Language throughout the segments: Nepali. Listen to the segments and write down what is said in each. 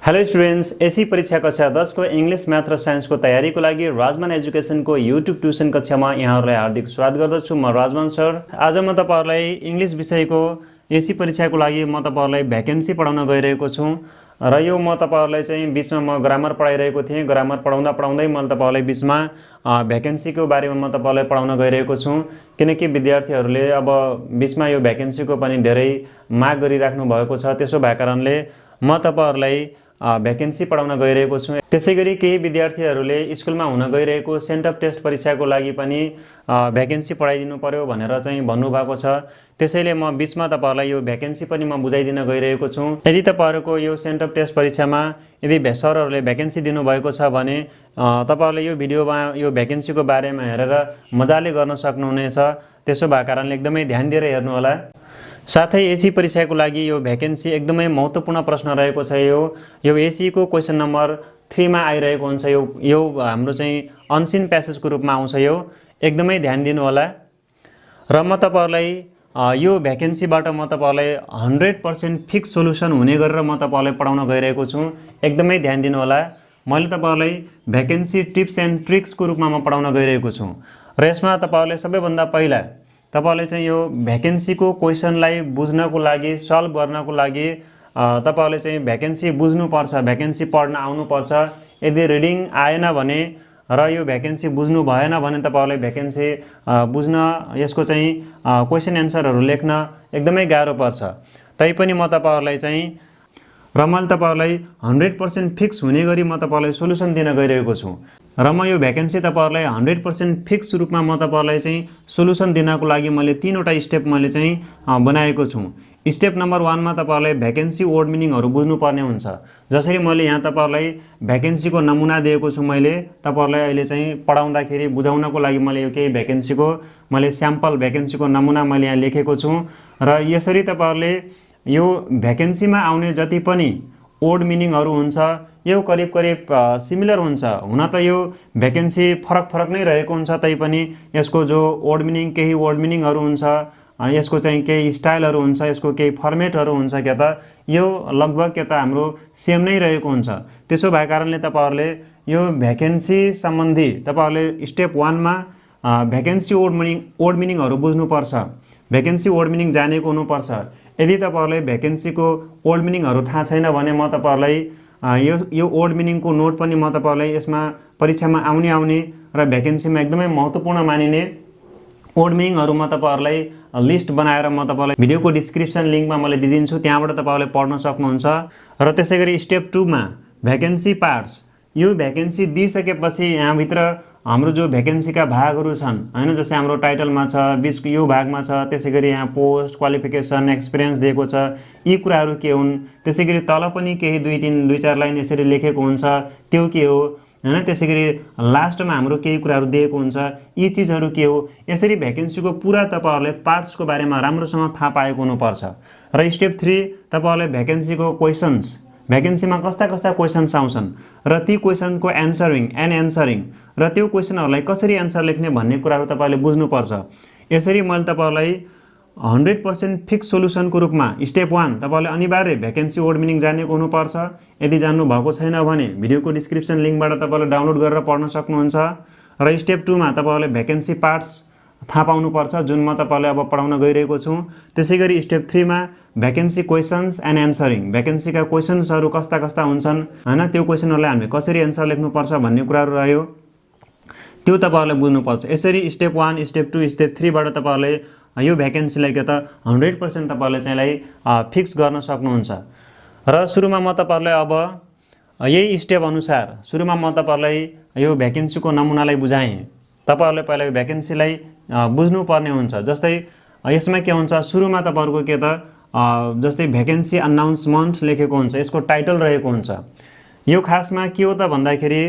हेलो स्टुडेन्ट्स, एसी परीक्षा कक्षा 10 को इंग्लिश म्याथ र साइन्सको तयारीको लागि राजमान एजुकेसनको युट्युब ट्युसन कक्षामा यहाँहरूलाई हार्दिक स्वागत गर्दछु। म राजमान सर। आज म तपाईहरुलाई इंग्लिश विषयको एसी परीक्षाको लागि म तपाईहरुलाई भ्याकेन्सी पढाउन गइरहेको छु र यो म तपाईहरुलाई चाहिँ बीचमा म ग्रामर पढाइरहेको थिएँ। ग्रामर पढाउँदा पढाउँदै मैले तपाईहरुलाई बीचमा भ्याकेन्सीको बारेमा म तपाईहरुलाई पढाउन गइरहेको छु, किनकि विद्यार्थीहरूले अब बीचमा यो भ्याकेन्सीको पनि धेरै माग गरिराख्नु भएको छ। त्यसो भए कारणले म तपाईहरुलाई भ्याकेन्सी पढाउन गइरहेको छु। त्यसैगरी केही विद्यार्थीहरूले स्कुलमा हुन गइरहेको सेन्ट अफ टेस्ट परीक्षाको लागि पनि भ्याकेन्सी पढाइदिनु पर्यो भनेर चाहिँ भन्नुभएको छ। त्यसैले म बीचमा तपाईहरुलाई यो भ्याकेन्सी पनि म बुझाइदिन गइरहेको छु। यदि तपाईहरुको यो सेन्ट अफ टेस्ट परीक्षामा यदि सरहरूले भ्याकेन्सी दिनुभएको छ भने तपाईहरुले यो भिडियोमा यो भ्याकेन्सीको बारेमा हेरेर मजाले गर्न सक्नुहुनेछ। त्यसो भए कारणले एकदमै ध्यान दिएर हेर्नु होला। साथै एसी परीक्षाको लागि यो भ्याकेन्सी एकदमै महत्त्वपूर्ण प्रश्न रहेको छ। यो एसी को क्वेशन नम्बर 3 मा आइरहेको हुन्छ। यो हाम्रो चाहिँ अनसिन प्यासेजको रूपमा आउँछ। यो एकदमै ध्यान दिनु होला। र म तपाईहरुलाई यो भ्याकेन्सीबाट म तपाईहरुलाई 100% फिक्स सोलुसन हुने गरेर म तपाईहरुलाई पढाउन गइरहेको छु। एकदमै ध्यान दिनु होला। मैले तपाईहरुलाई भ्याकेन्सी टिप्स एन्ड ट्रिक्सको रूपमा म पढाउन गइरहेको छु र यसमा तपाईहरुले सबैभन्दा पहिला तपाईहरुले चाहिँ यो भ्याकेन्सीको क्वेशनलाई बुझ्नको लागि, सल्भ गर्नको लागि तपाईहरुले चाहिँ भ्याकेन्सी बुझ्नुपर्छ, भ्याकेन्सी पढ्न आउनुपर्छ। यदि रिडिङ आएन भने र यो भ्याकेन्सी बुझ्नु भएन भने तपाईहरुले भ्याकेन्सी बुझ्न, यसको चाहिँ क्वेशन एन्सरहरु लेख्न एकदमै गाह्रो पर्छ। तैपनि म तपाईहरुलाई चाहिँ र मैले तपाईहरुलाई 100% फिक्स हुने गरी म तपाईहरुलाई सोलुसन दिन गइरहेको छु र म यो भ्याकेन्सी तपाईहरुलाई 100% फिक्स रूपमा म तपाईहरुलाई चाहिँ सोलुसन दिनको लागि मैले 3 वटा स्टेप मैले चाहिँ बनाएको छु। स्टेप नम्बर 1 मा तपाईहरुलाई भ्याकेन्सी वर्ड मिनिङहरु बुझ्नु पर्ने हुन्छ। जसरी मैले यहाँ तपाईहरुलाई भ्याकेन्सीको नमुना दिएको छु। मैले तपाईहरुलाई अहिले चाहिँ पढाउँदाखेरि बुझाउनको लागि मैले यो केही भ्याकेन्सीको मैले स्याम्पल भ्याकेन्सीको नमुना मैले यहाँ लेखेको छु र यसरी तपाईहरुले यो भ्याकेन्सीमा आउने जति पनि वर्ड मिनिङहरु हुन्छ यो करिब सिमिलर हुन्छ। हुन त यो भ्याकेन्सी फरक नै रहेको हुन्छ, तैपनि यसको जो वर्ड मिनिङ, केही वर्ड मिनिङहरु हुन्छ, यसको चाहिँ केही स्टाइलहरु हुन्छ, यसको केही फर्मेटहरु हुन्छ के त यो लगभग के त हाम्रो सेम नै रहेको हुन्छ। त्यसो भए कारणले तपाईहरुले यो भ्याकेन्सी सम्बन्धी तपाईहरुले स्टेप 1 मा भ्याकेन्सी वर्ड मिनिङहरु बुझ्नुपर्छ। भ्याकेन्सी वर्ड मिनिङ जानेको हुनुपर्छ। यदि तपाईहरुले भ्याकेन्सीको वर्ड मिनिङहरु थाहा छैन भने म तपाईहरुलाई यो वर्ड मिनिङको नोट पनि म तपाईहरुलाई यसमा परीक्षामा आउने र भ्याकेन्सीमा एकदमै महत्त्वपूर्ण मानिने वर्ड मिनिङहरु म तपाईहरुलाई लिस्ट बनाएर म तपाईहरुलाई भिडियोको डिस्क्रिप्सन लिंकमा मैले दिदिन्छु, त्यहाँबाट तपाईहरुले पढ्न सक्नुहुन्छ। र त्यसैगरी स्टेप 2 मा भ्याकेन्सी पार्ट्स, यो भ्याकेन्सी दिइसकेपछि यहाँ भित्र हाम्रो जो भ्याकेन्सीका भागहरु छन् हैन, जस्तै हाम्रो टाइटलमा छ, 20 यो भागमा छ, त्यसैगरी यहाँ पोस्ट, क्वालिफिकेसन, एक्सपिरियन्स दिएको छ, यी कुराहरु के हुन्। त्यसैगरी तल पनि केही 2-4 लाइन यसरी लेखेको हुन्छ, त्यो के हो हैन। त्यसैगरी लास्टमा हाम्रो केही कुराहरु दिएको हुन्छ, यी चीजहरु के हो। यसरी भ्याकेन्सीको पूरा तपाईहरुले पार्ट्सको बारेमा राम्रोसँग थाहा पाएको हुनुपर्छ। र स्टेप 3 तपाईहरुले भ्याकेन्सीको क्वेशन्स, भ्याकेन्सीमा कस्ता क्वेशन्स आउँछन् र ती क्वेशनको एन्सरिङ र त्यो क्वेशनहरुलाई कसरी एन्सर लेख्ने भन्ने कुराहरु तपाईहरुले बुझ्नुपर्छ। यसरी मैले तपाईहरुलाई 100% फिक्स सोलुसनको रूपमा स्टेप 1 तपाईहरुले अनिवार्य भ्याकेन्सी वर्ड मिनिङ जानेको हुनुपर्छ। यदि जान्नु भएको छैन भने भिडियोको डिस्क्रिप्सन लिंकबाट तपाईहरुले डाउनलोड गरेर पढ्न सक्नुहुन्छ। र स्टेप 2 मा तपाईहरुले भ्याकेन्सी पार्ट्स थाहा पाउनुपर्छ, जुन म तपाईहरुलाई अब पढाउन गइरहेको छु। त्यसैगरी स्टेप 3 मा भ्याकेन्सी क्वेशन्स एन्ड एन्सरिङ, भ्याकेन्सीका क्वेशन्सहरु कस्ता हुन्छन् हैन, त्यो क्वेशनहरुलाई हामीले कसरी एन्सर लेख्नुपर्छ भन्ने कुराहरु रह्यो, त्यो तपाईहरुले बुझ्नुपर्छ। यसरी स्टेप 1, स्टेप 2, स्टेप 3 बाट तपाईहरुले यो भ्याकेन्सीलाई के त 100% तपाईहरुले चाहिँलाई फिक्स गर्न सक्नुहुन्छ। र सुरुमा म तपाईहरुलाई अब यही स्टेप अनुसार सुरुमा म तपाईहरुलाई यो भ्याकेन्सीको नमुनालाई बुझाएँ। तपाईहरुले पहिला यो भ्याकेन्सीलाई बुझ्नु पर्ने हुन्छ। जस्तै यसमा के हुन्छ, सुरुमा तपाईहरुको के त जस्तै भ्याकेन्सी अनाउन्समेन्ट लेखेको हुन्छ, यसको टाइटल रहेको हुन्छ। यो खासमा के हो त भन्दाखेरि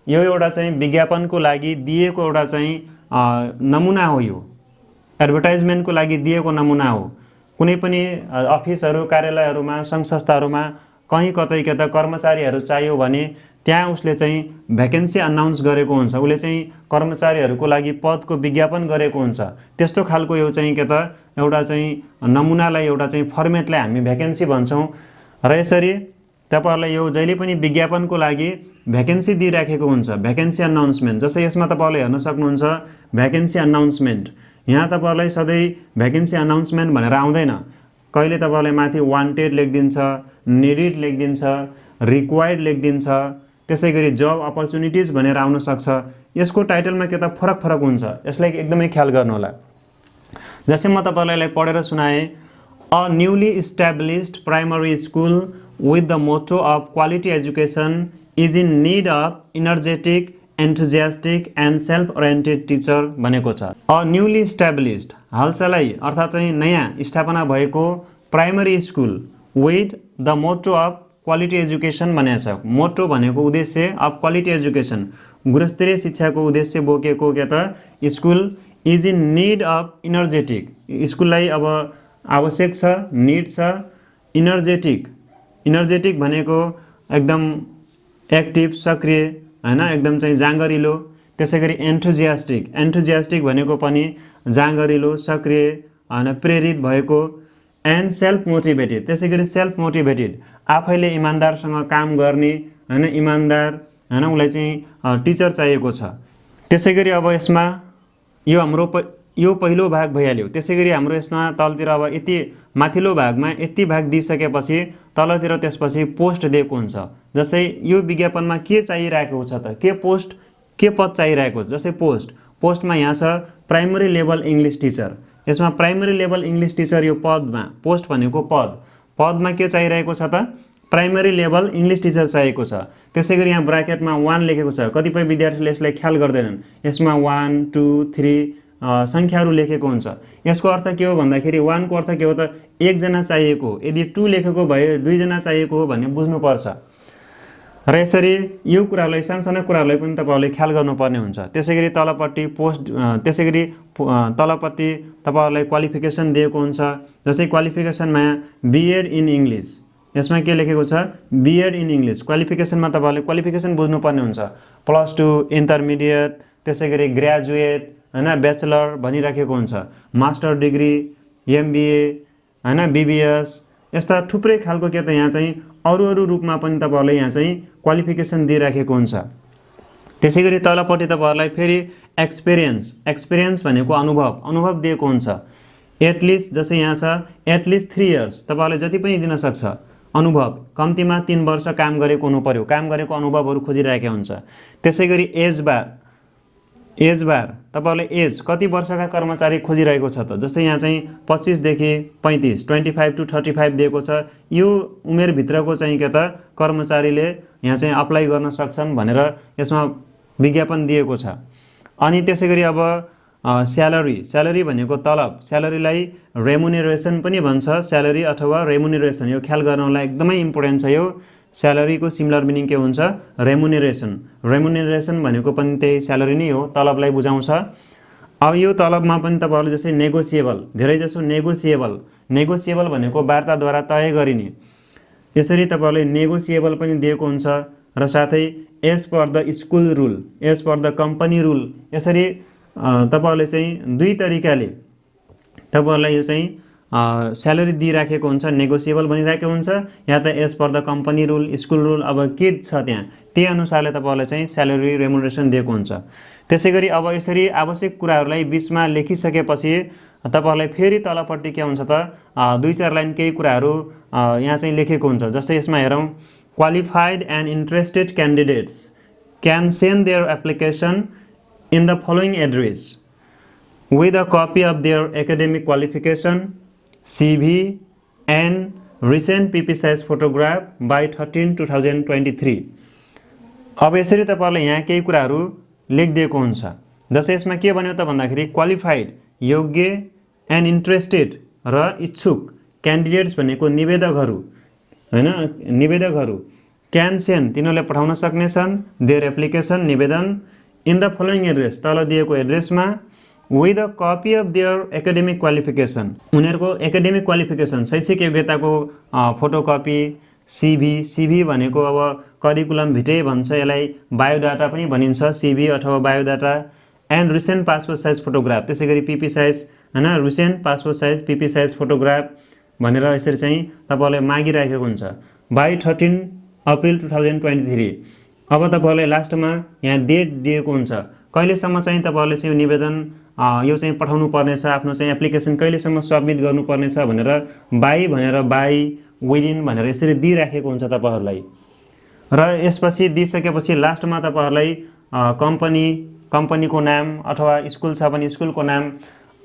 यो एउटा चाहिँ विज्ञापनको लागि दिएको एउटा चाहिँ नमुना हो। यो एडभर्टाइजमेन्टको लागि दिएको नमुना हो। कुनै पनि अफिसहरु, कार्यालयहरुमा, संघ संस्थाहरुमा कहीं कतै के त कर्मचारीहरु चाहियो भने त्यहाँ उसले चाहिँ भ्याकेन्सी अनाउन्स गरेको हुन्छ, उसले चाहिँ कर्मचारीहरुको लागि पदको विज्ञापन गरेको हुन्छ। त्यस्तो खालको यो चाहिँ के त एउटा चाहिँ नमुनालाई, एउटा चाहिँ फर्मेटलाई हामी भ्याकेन्सी भन्छौं। र यसरी तपाईहरुलाई यो जहिले पनि विज्ञापनको लागि भ्याकेन्सी दिइराखेको हुन्छ, भ्याकेन्सी अनाउन्समेन्ट। जस्तै यसमा तपाईहरुले हेर्न सक्नुहुन्छ भ्याकेन्सी अनाउन्समेन्ट। यहाँ तपाईहरुलाई सधैँ भ्याकेन्सी अनाउन्समेन्ट भनेर आउँदैन, कहिले तपाईहरुलाई माथि वान्टेड लेखिदिन्छ, निडेड लेखिदिन्छ, रिक्वायर्ड लेखिदिन्छ, त्यसैगरी जब अपर्च्युनिटिज भनेर आउन सक्छ। यसको टाइटलमा के त फरक फरक हुन्छ, यसलाई एकदमै ख्याल गर्नु होला। जस्तै म तपाईहरुलाई पढेर सुनाए, a newly established primary school with the motto of quality education is in need of energetic, enthusiastic and self-oriented teacher भनेको छ। अ न्यूली इस्टाब्लिश्ड हालसालै अर्थात् चाहिँ नयाँ स्थापना भएको primary school with the motto of quality education भनेको छ। मोटो भनेको उद्देश्य, अफ क्वालिटी एजुकेसन गुणस्तरीय शिक्षाको उद्देश्य बोकेको के त school is in need of energetic, स्कुललाई अब आवश्यक छ, निड छ इनर्जेटिक। इनर्जेटिक भनेको एकदम एक्टिभ, सक्रिय हैन, एकदम चाहिँ जाँगरिलो। त्यसैगरी एन्थुजियास्टिक, एन्थुजियास्टिक भनेको पनि जाँगरिलो, सक्रिय हैन, प्रेरित भएको। एन्ड सेल्फ मोटिभेटेड, त्यसैगरी सेल्फ मोटिभेटेड आफैले इमानदारसँग काम गर्ने हैन, इमानदार हैन, उलाई चाहिँ टिचर चाहिएको छ। त्यसैगरी अब यसमा यो पहिलो भाग भइहाल्यो। त्यसैगरी हाम्रो यसमा तलतिर अब यति माथिल्लो भागमा यति भाग दिइसकेपछि तलतिर त्यसपछि पोस्ट दिएको हुन्छ। जस्तै यो विज्ञापनमा के चाहिरहेको छ त, के पोस्ट, के पद चाहिरहेको छ। जस्तै पोस्टमा यहाँ छ प्राइमरी लेभल इङ्ग्लिस टिचर। यसमा प्राइमरी लेभल इङ्ग्लिस टिचर यो पदमा, पोस्ट भनेको पदमा के चाहिरहेको छ त, प्राइमरी लेभल इङ्ग्लिस टिचर चाहिएको छ। त्यसैगरी यहाँ ब्राकेटमा 1 लेखेको छ। कतिपय विद्यार्थीले यसलाई ख्याल गर्दैनन्, यसमा 1 2 3 संख्याहरू लेखेको हुन्छ। यसको अर्थ के हो भन्दाखेरि 1 को अर्थ के हो त, एकजना चाहिएको हो। यदि 2 लेखेको भए 2 जना चाहिएको हो भन्ने बुझ्नुपर्छ। र यसरी यो कुरालाई सानसानो कुराहरूलाई पनि तपाईहरुले ख्याल गर्नुपर्ने हुन्छ। त्यसैगरी तलपट्टि पोस्ट, त्यसैगरी तलपट्टि तपाईहरुलाई क्वालिफिकेसन दिएको हुन्छ। जस्तै क्वालिफिकेसनमा बीएड इन इंग्लिश, यसमा के लेखेको छ, बीएड इन इंग्लिश। क्वालिफिकेसनमा तपाईहरुले क्वालिफिकेसन बुझ्नुपर्ने हुन्छ। +2, इन्टरमिडिएट, त्यसैगरी ग्रेजुएट हैन, ब्याचलर भनिराखेको हुन्छ, मास्टर डिग्री, एमबीए हैन, बीबीएस, यस्ता थुप्रै खालको के त यहाँ चाहिँ अरू रूपमा पनि तपाईहरुले यहाँ चाहिँ क्वालिफिकेसन दिइराखेको हुन्छ। त्यसैगरी तलपट्टि तपाईहरुलाई फेरि एक्सपिरियन्स भनेको अनुभव दिएको हुन्छ। एटलिस्ट जस्तै यहाँ छ एटलिस्ट 3 इयर्स, तपाईहरुले जति पनि दिन सक्छ अनुभव, कम्तीमा 3 वर्ष काम गरेको हुनु पर्यो, काम गरेको अनुभवहरू खोजिरहेको हुन्छ। त्यसैगरी एज बार तपाईहरुले एज कति वर्षका कर्मचारी खोजिरहेको छ त। जस्तै यहाँ चाहिँ 25 देखि 35, 25 to 35 दिएको छ। यो उमेर भित्रको चाहिँ के त कर्मचारीले यहाँ चाहिँ अप्लाई गर्न सक्छन् भनेर यसमा विज्ञापन दिएको छ। अनि त्यसैगरी अब स्यालेरी भनेको तलब, स्यालेरीलाई रेमुनेरेसन पनि भन्छ, स्यालेरी अथवा रेमुनेरेसन, यो ख्याल गर्नलाई एकदमै इम्पोर्टेन्ट छ। यो स्यालेरीको सिमिलर मिनिङ के हुन्छ, रेमुनेरेसन भनेको पनि त्यही स्यालेरी नै हो, तलबलाई बुझाउँछ। अब यो तलबमा पनि तपाईहरुले जस्तै नेगोसिएबल, धेरै जसो नेगोसिएबल भनेको वार्ताद्वारा तय गरिने, यसरी तपाईहरुले नेगोसिएबल पनि दिएको हुन्छ। र साथै as per the school rule, as per the company rule, यसरी तपाईहरुले चाहिँ दुई तरिकाले तपाईहरुलाई यो चाहिँ स्यालेरी दिइराखेको हुन्छ। नेगोसिएबल भनिरहेको हुन्छ या त as per the company rule, school rule, अब के छ त्यहाँ त्यही अनुसारले तपाईहरुलाई चाहिँ स्यालेरी रेमुनेरेसन दिएको हुन्छ। त्यसैगरी अब यसरी आवश्यक कुराहरूलाई बीचमा लेखिसकेपछि तपाईहरुलाई फेरि तलपट्टि के हुन्छ त, 2-4 लाइन केही कुराहरू यहाँ चाहिँ लेखेको हुन्छ। जस्तै यसमा हेरौँ, qualified and interested candidates can send their application in the following address with a copy of their academic qualification, CV and recent PP size photograph by 13/2023। अब यसरी तपाईहरुले यहाँ केही कुराहरू लेखिदिएको हुन्छ। जस्तै यसमा के भन्यो त भन्दाखेरि क्वालिफाइड योग्य, एन्ड इन्ट्रेस्टेड र इच्छुक, क्यान्डिडेट्स भनेको निवेदकहरू हैन, निवेदकहरू, क्यान सेन्ड तिनीहरूले पठाउन सक्नेछन्, देयर एप्लिकेसन निवेदन, इन द फलोइङ एड्रेस तल दिएको एड्रेसमा, with a copy of their academic qualification, उनीहरूको एकाडेमिक क्वालिफिकेसन शैक्षिक योग्यताको फोटोकपी, सीभी भनेको अब करिकुलम भिटे भन्छ, यसलाई बायोडाटा पनि भनिन्छ, सीभी अथवा biodata, and recent passport size photograph, त्यसैगरी पीपी साइज हैन, recent passport size PP size photograph भनेर यसरी चाहिँ तपाईहरुले मागिराखेको हुन्छ। By April 2023। अब तपाईँहरूलाई लास्टमा यहाँ डेट दिएको हुन्छ, कहिलेसम्म चाहिँ तपाईँहरूले चाहिँ यो निवेदन यो चाहिँ पठाउनु पर्नेछ, आफ्नो चाहिँ एप्लिकेसन कहिलेसम्म सबमिट गर्नुपर्नेछ भनेर बाई विदिन भनेर यसरी दिइराखेको हुन्छ तपाईँहरूलाई। र यसपछि दिइसकेपछि लास्टमा तपाईँहरूलाई कम्पनीको नाम अथवा स्कुल छ भने स्कुलको नाम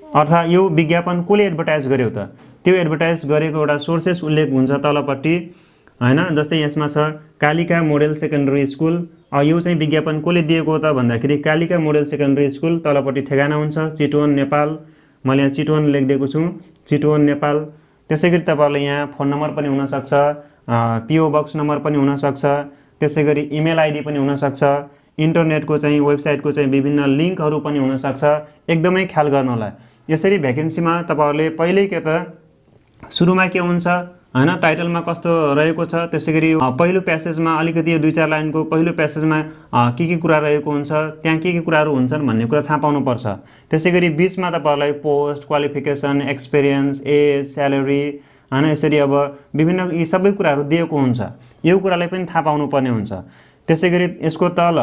अर्थात् यो विज्ञापन कसले एडभर्टाइज गर्यो त त्यो एडभर्टाइज गरेको एउटा सोर्सेस उल्लेख हुन्छ तलपट्टि हैन। जस्तै यसमा छ कालिका मोडेल सेकेन्डरी स्कुल। यो चाहिँ विज्ञापन कसले दिएको त भन्दाखेरि कालिका मोडेल सेकेन्डरी स्कुल, तलपट्टि ठेगाना हुन्छ चितवन नेपाल। मैले यहाँ चितवन लेखिदिएको छु, चितवन नेपाल। त्यसैगरी तपाईँहरूले यहाँ फोन नम्बर पनि हुनसक्छ, पिओ बक्स नम्बर पनि हुनसक्छ, त्यसैगरी इमेल आइडी पनि हुनसक्छ, इन्टरनेटको चाहिँ वेबसाइटको चाहिँ विभिन्न लिङ्कहरू पनि हुनसक्छ। एकदमै ख्याल गर्नु होला। यसरी भ्याकेन्सीमा तपाईँहरूले पहिल्यै के त सुरुमा के हुन्छ हैन, टाइटलमा कस्तो रहेको छ, त्यसैगरी पहिलो प्यासेजमा अलिकति यो 2-4 लाइनको पहिलो प्यासेजमा के कुरा रहेको हुन्छ, त्यहाँ के कुराहरू हुन्छन् भन्ने कुरा थाहा पाउनुपर्छ। त्यसैगरी बिचमा तपाईँहरूलाई post, qualification, experience, age, salary हैन, यसरी अब विभिन्न यी सबै कुराहरू दिएको हुन्छ। यो कुरालाई पनि थाहा पाउनुपर्ने हुन्छ। त्यसैगरी यसको तल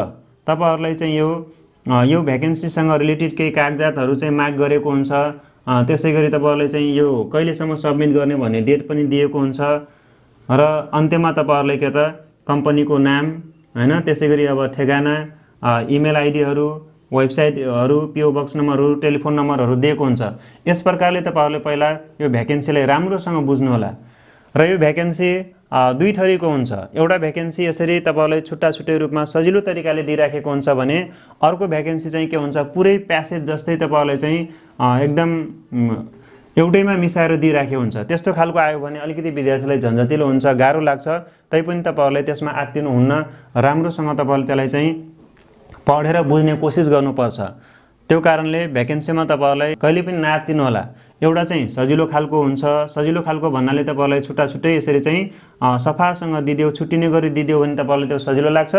तपाईँहरूलाई चाहिँ यो भ्याकेन्सीसँग रिलेटेड केही कागजातहरू चाहिँ माग गरेको हुन्छ। त्यसैगरी तपाईँहरूले चाहिँ यो कहिलेसम्म सबमिट गर्ने भन्ने डेट पनि दिएको हुन्छ। र अन्त्यमा तपाईँहरूले के त कम्पनीको नाम हैन, त्यसैगरी अब ठेगाना, इमेल आइडीहरू, वेबसाइटहरू, पिओ बक्स नम्बरहरू, टेलिफोन नम्बरहरू दिएको हुन्छ। यस प्रकारले तपाईँहरूले पहिला यो भ्याकेन्सीलाई राम्रोसँग बुझ्नु होला। र यो भ्याकेन्सी दुई थरीको हुन्छ। एउटा भ्याकेन्सी यसरी तपाईँहरूले छुट्टा छुट्टै रूपमा सजिलो तरिकाले दिइराखेको हुन्छ भने अर्को भ्याकेन्सी चाहिँ के हुन्छ पुरै प्यासेज जस्तै तपाईँहरूले चाहिँ एकदम एउटैमा मिसाएर दिइराखेको हुन्छ। त्यस्तो खालको आयो भने अलिकति विद्यार्थीलाई झन्झटिलो हुन्छ, गाह्रो लाग्छ। तैपनि तपाईँहरूले त्यसमा आत्तिनु हुन्न, राम्रोसँग तपाईँहरूले त्यसलाई चाहिँ पढेर बुझ्ने कोसिस गर्नुपर्छ। त्यो कारणले भ्याकेन्सीमा तपाईँहरूलाई कहिले पनि नआत्तिनु होला। एउटा चाहिँ सजिलो खालको हुन्छ, सजिलो खालको भन्नाले तपाईँहरूलाई छुट्टा छुट्टै यसरी चाहिँ सफासँग दिदियो, छुट्टिने गरी दिदियो भने तपाईँहरूलाई त्यो सजिलो लाग्छ।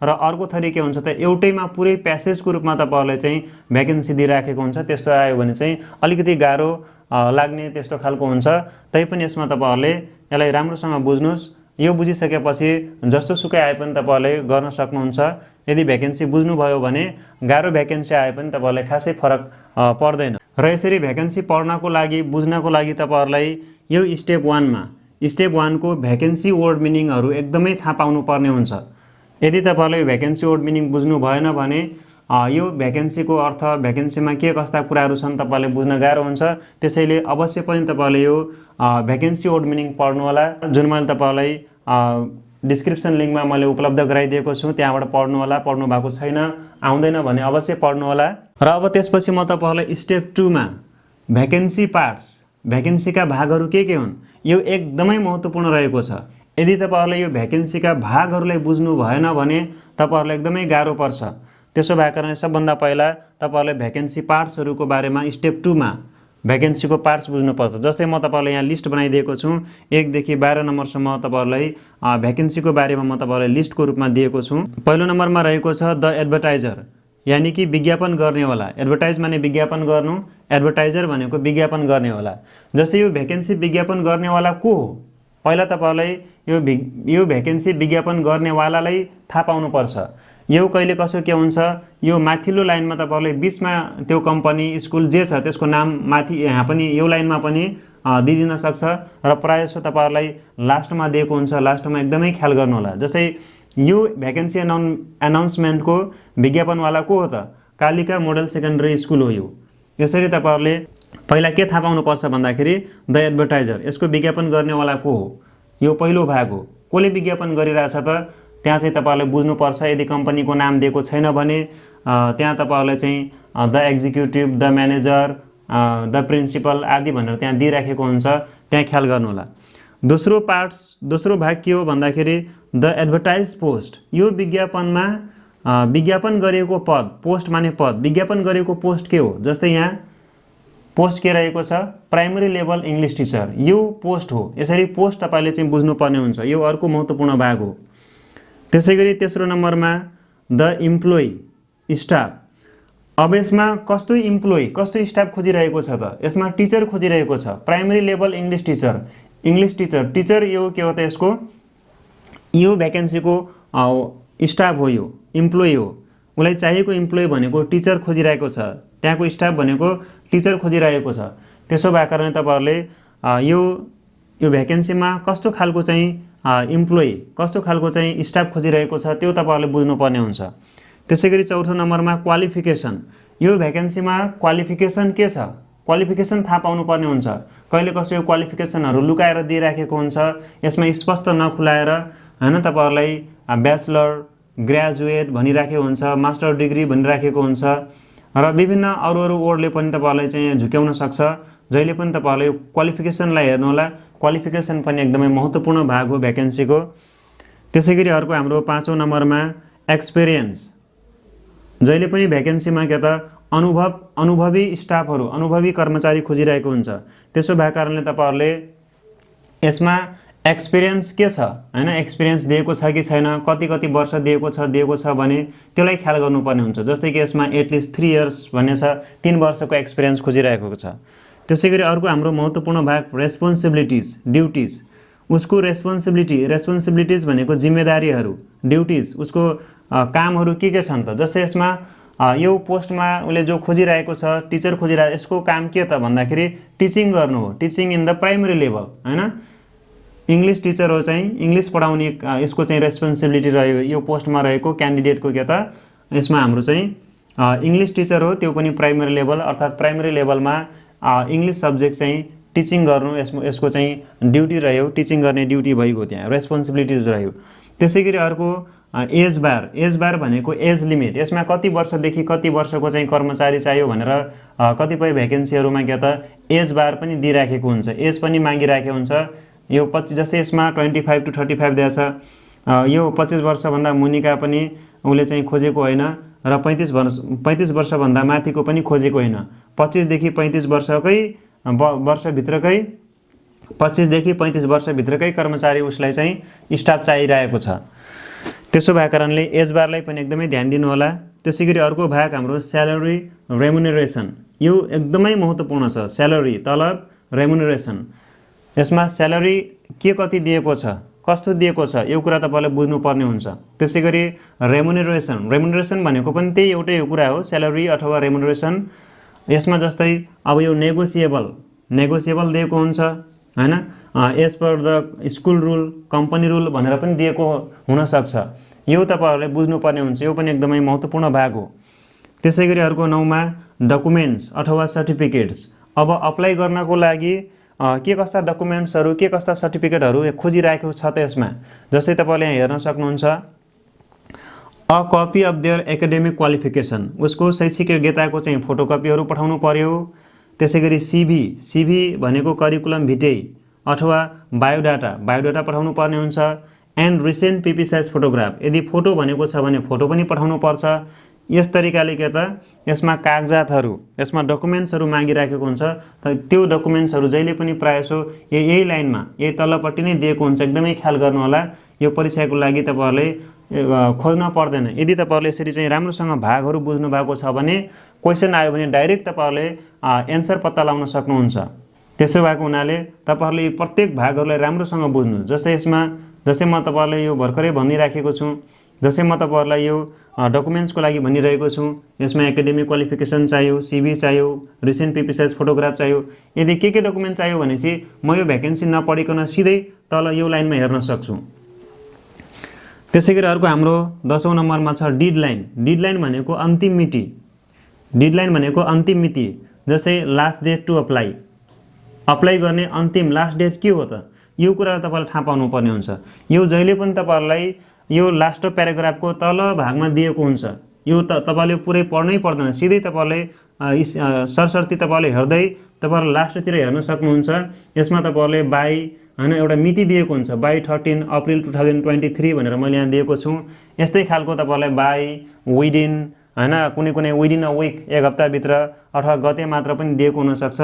र अर्को थरी के हुन्छ त एउटैमा पुरै प्यासेजको रूपमा तपाईँहरूलाई चाहिँ भ्याकेन्सी दिइराखेको हुन्छ, त्यस्तो आयो भने चाहिँ अलिकति गाह्रो लाग्ने त्यस्तो खालको हुन्छ। तैपनि यसमा तपाईँहरूले यसलाई राम्रोसँग बुझ्नुहोस्। यो बुझिसकेपछि जस्तो सुकै आए पनि तपाईँहरूले गर्न सक्नुहुन्छ। यदि भ्याकेन्सी बुझ्नुभयो भने गाह्रो भ्याकेन्सी आए पनि तपाईँहरूलाई खासै फरक पर्दैन। र यसरी भ्याकेन्सी पढ्नको लागि बुझ्नको लागि तपाईँहरूलाई यो स्टेप 1 को भ्याकेन्सी वर्ड मिनिङहरू एकदमै थाहा पाउनुपर्ने हुन्छ। यदि तपाईँहरूले यो भ्याकेन्सी वर्ड मिनिङ बुझ्नु भएन भने यो भ्याकेन्सीको अर्थ, भ्याकेन्सीमा के कस्ता कुराहरू छन् तपाईँले बुझ्न गाह्रो हुन्छ। त्यसैले अवश्य पनि तपाईँहरूले यो भ्याकेन्सी वर्ड मिनिङ पढ्नु होला, जुन मैले तपाईँलाई डिस्क्रिप्सन लिङ्कमा मैले उपलब्ध गराइदिएको छु, त्यहाँबाट पढ्नु होला। पढ्नु भएको छैन, आउँदैन भने अवश्य पढ्नु होला। र अब त्यसपछि म तपाईँहरूलाई स्टेप 2 मा भ्याकेन्सी पार्ट्स, भ्याकेन्सीका भागहरू के हुन् यो एकदमै महत्त्वपूर्ण रहेको छ। यदि तपाईँहरूले यो भ्याकेन्सीका भागहरूलाई बुझ्नु भएन भने तपाईँहरूलाई एकदमै गाह्रो पर्छ। त्यसो भएको कारणले सबभन्दा पहिला तपाईँहरूले भ्याकेन्सी पार्ट्सहरूको बारेमा स्टेप 2 मा भ्याकेन्सीको पार्ट्स बुझ्नुपर्छ। जस्तै म तपाईँहरूलाई यहाँ लिस्ट बनाइदिएको छु, 1 देखि 12 नम्बरसम्म तपाईँहरूलाई भ्याकेन्सीको बारेमा म तपाईँहरूलाई लिस्टको रूपमा दिएको छु। पहिलो नम्बरमा रहेको छ द एडभर्टाइजर, यानी कि विज्ञापन गर्नेवाला। एडभर्टाइज माने विज्ञापन गर्नु, एडभर्टाइजर भनेको विज्ञापन गर्नेवाला। जस्तै यो भ्याकेन्सी विज्ञापन गर्नेवाला को हो पहिला तपाईँहरूलाई यो भ्याकेन्सी विज्ञापन गर्नेवालालाई थाहा पाउनुपर्छ। यो कहिले कसो के हुन्छ, यो माथिल्लो लाइनमा तपाईँहरूले बिचमा त्यो कम्पनी स्कुल जे छ त्यसको नाम माथि यहाँ पनि यो लाइनमा पनि दिदिन सक्छ। र प्रायः जसो तपाईँहरूलाई लास्टमा दिएको हुन्छ, लास्टमा एकदमै ख्याल गर्नु होला। जस्तै यो भ्याकेन्सी एनाउन्समेन्टको विज्ञापनवाला को हो त कालिका मोडल सेकेन्डरी स्कुल हो। यो यसरी तपाईँहरूले पहिला के थाहा पाउनुपर्छ भन्दाखेरि द एडभर्टाइजर, यसको विज्ञापन गर्नेवाला को हो, यो पहिलो भाग हो। कसले विज्ञापन गरिरहेछ त त्यहाँ चाहिँ तपाईँहरूले बुझ्नुपर्छ। यदि कम्पनीको नाम दिएको छैन भने त्यहाँ तपाईँहरूले चाहिँ the executive, the manager, the principal आदि भनेर त्यहाँ दिइराखेको हुन्छ, त्यहाँ ख्याल गर्नु होला। दोस्रो भाग के हो भन्दाखेरि द एडभर्टाइज पोस्ट। यो विज्ञापनमा विज्ञापन गरेको पद, पोस्ट माने पद, विज्ञापन गरेको पोस्ट के हो। जस्तै यहाँ पोस्ट के रहेको छ प्राइमरी लेभल इङ्ग्लिस टिचर, यो पोस्ट हो। यसरी पोस्ट तपाईँले चाहिँ बुझ्नुपर्ने हुन्छ, यो अर्को महत्त्वपूर्ण भाग हो। त्यसैगरी तेस्रो नम्बरमा द इम्प्लोइ, स्टाफ। अब यसमा कस्तो इम्प्लोइ, कस्तो स्टाफ खोजिरहेको छ त यसमा टिचर खोजिरहेको छ, primary level English teacher. Teacher यो के हो त यसको यो भ्याकेन्सीको स्टाफ हो, यो इम्प्लोइ हो, उसलाई चाहिएको इम्प्लोइ भनेको टिचर खोजिरहेको छ, त्यहाँको स्टाफ भनेको टिचर खोजिरहेको छ। त्यसो भएको कारणले तपाईँहरूले यो भ्याकेन्सीमा कस्तो खालको चाहिँ इम्प्लोइ, कस्तो खालको चाहिँ स्टाफ खोजिरहेको छ त्यो तपाईँहरूले बुझ्नुपर्ने हुन्छ। त्यसै गरी चौथो नम्बरमा क्वालिफिकेसन। यो भ्याकेन्सीमा क्वालिफिकेसन के छ, क्वालिफिकेसन थाहा पाउनुपर्ने हुन्छ। कहिले कसो यो क्वालिफिकेसनहरू लुकाएर दिइराखेको हुन्छ, यसमा स्पष्ट नखुलाएर हैन तपाईँहरूलाई ब्याचलर, ग्रेजुएट भनिराखेको हुन्छ, मास्टर डिग्री भनिराखेको हुन्छ र विभिन्न अरू वर्डले पनि तपाईँहरूलाई चाहिँ झुक्याउन सक्छ। जहिले पनि तपाईँहरूले क्वालिफिकेसनलाई हेर्नु होला, क्वालिफिकेसन पनि एकदमै महत्त्वपूर्ण भाग हो भ्याकेन्सीको। त्यसै गरी अर्को हाम्रो 5औं नम्बरमा एक्सपिरियन्स। जहिले पनि भ्याकेन्सीमा के त अनुभवी स्टाफहरू, अनुभवी कर्मचारी खोजिरहेको हुन्छ। त्यसो भएको कारणले तपाईँहरूले यसमा एक्सपिरियन्स के छ हैन, एक्सपिरियन्स दिएको छ कि छैन, कति वर्ष दिएको छ भने त्यसलाई ख्याल गर्नुपर्ने हुन्छ। जस्तै कि यसमा एटलिस्ट 3 इयर्स भन्ने छ, 3 वर्षको एक्सपिरियन्स खोजिरहेको छ। त्यसै गरी अर्को हाम्रो महत्त्वपूर्ण भाग रेस्पोन्सिबिलिटिज, ड्युटिज। उसको रेस्पोन्सिबिलिटिज भनेको जिम्मेदारीहरू, ड्युटिज, उसको कामहरू के छन् त। जस्तै यसमा यो पोस्टमा उसले जो खोजिरहेको छ, टिचर खोजिरहेको, यसको काम के त भन्दाखेरि टिचिङ गर्नु हो, teaching in the primary level हैन। इङ्ग्लिस टिचर हो चाहिँ इङ्ग्लिस पढाउने यसको चाहिँ रेस्पोन्सिबिलिटी रह्यो यो पोस्टमा रहेको क्यान्डिडेटको। के त यसमा हाम्रो चाहिँ इङ्ग्लिस टिचर हो, त्यो पनि प्राइमरी लेभल, अर्थात् प्राइमरी लेभलमा इङ्ग्लिस सब्जेक्ट चाहिँ टिचिङ गर्नु यसको चाहिँ ड्युटी रह्यो, टिचिङ गर्ने ड्युटी भइगयो, त्यहाँ रेस्पोन्सिबिलिटिज रह्यो। त्यसै गरी अर्को एज बार। एज बार भनेको एज लिमिट, यसमा कति वर्षदेखि कति वर्षको चाहिँ कर्मचारी चाहियो भनेर कतिपय भ्याकेन्सीहरूमा के त एज बार पनि दिइराखेको हुन्छ, एज पनि मागिराखेको हुन्छ। यो 25, जस्तै यसमा 25 to 35 दिएछ, यो 25 वर्षभन्दा मुनिका पनि उसले चाहिँ खोजेको होइन र 35 वर्षभन्दा माथिको पनि खोजेको होइन। 25 देखि 35 वर्षकै वर्षभित्रकै 25 देखि 35 वर्षभित्रकै कर्मचारी उसलाई चाहिँ स्टाफ चाहिरहेको छ। त्यसो भएको कारणले एज बारलाई पनि एकदमै ध्यान दिनु होला। त्यसै गरी अर्को भाग हाम्रो स्यालेरी रेमुनरेसन। यो एकदमै महत्त्वपूर्ण छ, स्यालेरी, तलब, रेमुनरेसन। यसमा स्यालेरी के कति दिएको छ, कस्तो दिएको छ, यो कुरा तपाईँले बुझ्नुपर्ने हुन्छ। त्यसै गरी रेमुनरेसन भनेको पनि त्यही एउटै कुरा हो, स्यालेरी अथवा रेमुनरेसन। यसमा जस्तै अब यो नेगोसिएबल दिएको हुन्छ हैन, as per the school rule, company rule भनेर पनि दिएको हुनसक्छ। यो तपाईँहरूले बुझ्नुपर्ने हुन्छ, यो पनि एकदमै महत्त्वपूर्ण भाग हो। त्यसै गरी अर्को 9मा डकुमेन्ट्स अथवा सर्टिफिकेट्स। अब अप्लाई गर्नको लागि के कस्ता डकुमेन्ट्सहरू, के कस्ता सर्टिफिकेटहरू खोजिरहेको छ त यसमा। जस्तै तपाईँले यहाँ हेर्न सक्नुहुन्छ, a copy of their academic qualification, उसको शैक्षिक योग्यताको चाहिँ फोटोकपीहरू पठाउनु पर्यो। त्यसै गरी सिभी भनेको करिकुलम भिटे अथवा बायोडाटा पठाउनु पर्ने हुन्छ। And recent PP size photograph, यदि फोटो भनेको छ भने फोटो पनि पठाउनु पर्छ। यस तरिकाले के त यसमा कागजातहरू, यसमा डकुमेन्ट्सहरू मागिराखेको हुन्छ। त्यो डकुमेन्ट्सहरू जहिले पनि प्रायःसो यही लाइनमा, यही तलपट्टि नै दिएको हुन्छ। एकदमै ख्याल गर्नु होला, यो परीक्षाको लागि तपाईँहरूले खोज्न पर्दैन। यदि तपाईँहरूले यसरी चाहिँ राम्रोसँग भागहरू बुझ्नु भएको छ भने क्वेसन आयो भने डाइरेक्ट तपाईँहरूले एन्सर पत्ता लगाउन सक्नुहुन्छ। त्यसो भएको हुनाले तपाईँहरूले प्रत्येक भागहरूलाई राम्रोसँग बुझ्नु। जस्तै म तपाईँहरूलाई यो भर्खरै भनिराखेको छु, जस्तै म तपाईँहरूलाई यो डकुमेन्ट्सको लागि भनिरहेको छु। यसमा एकाडेमिक क्वालिफिकेसन चाहियो, सिभी चाहियो, रिसेन्ट पिपी साइज फोटोग्राफ चाहियो। यदि के डकुमेन्ट चाहियो भनेपछि म यो भ्याकेन्सी नपढिकन सिधै तल यो लाइनमा हेर्न सक्छु। त्यसै गरी अर्को हाम्रो 10औं नम्बरमा छ डेडलाइन। डेडलाइन भनेको अन्तिम मिति। डेडलाइन भनेको अन्तिम मिति। जस्तै लास्ट डेट टु अप्लाई गर्ने अन्तिम लास्ट डेट के हो त, यो कुरा तपाईँले थाहा पाउनुपर्ने हुन्छ। यो जहिले पनि तपाईँहरूलाई यो लास्ट प्याराग्राफको तल भागमा दिएको हुन्छ। यो तपाईँले पुरै पढ्नै पर्दैन, सिधै तपाईँले सरसर्ती तपाईँले हेर्दै तपाईँहरूले लास्टतिर हेर्न सक्नुहुन्छ। यसमा तपाईँहरूले बाई हैन एउटा मिति दिएको हुन्छ, बाई 13 अप्रिल 2023 भनेर मैले यहाँ दिएको छु। यस्तै खालको तपाईँहरूलाई बाई, विदिन हैन, कुनै विदिन अ विक, एक हप्ताभित्र अथवा गते मात्र पनि दिएको हुनसक्छ।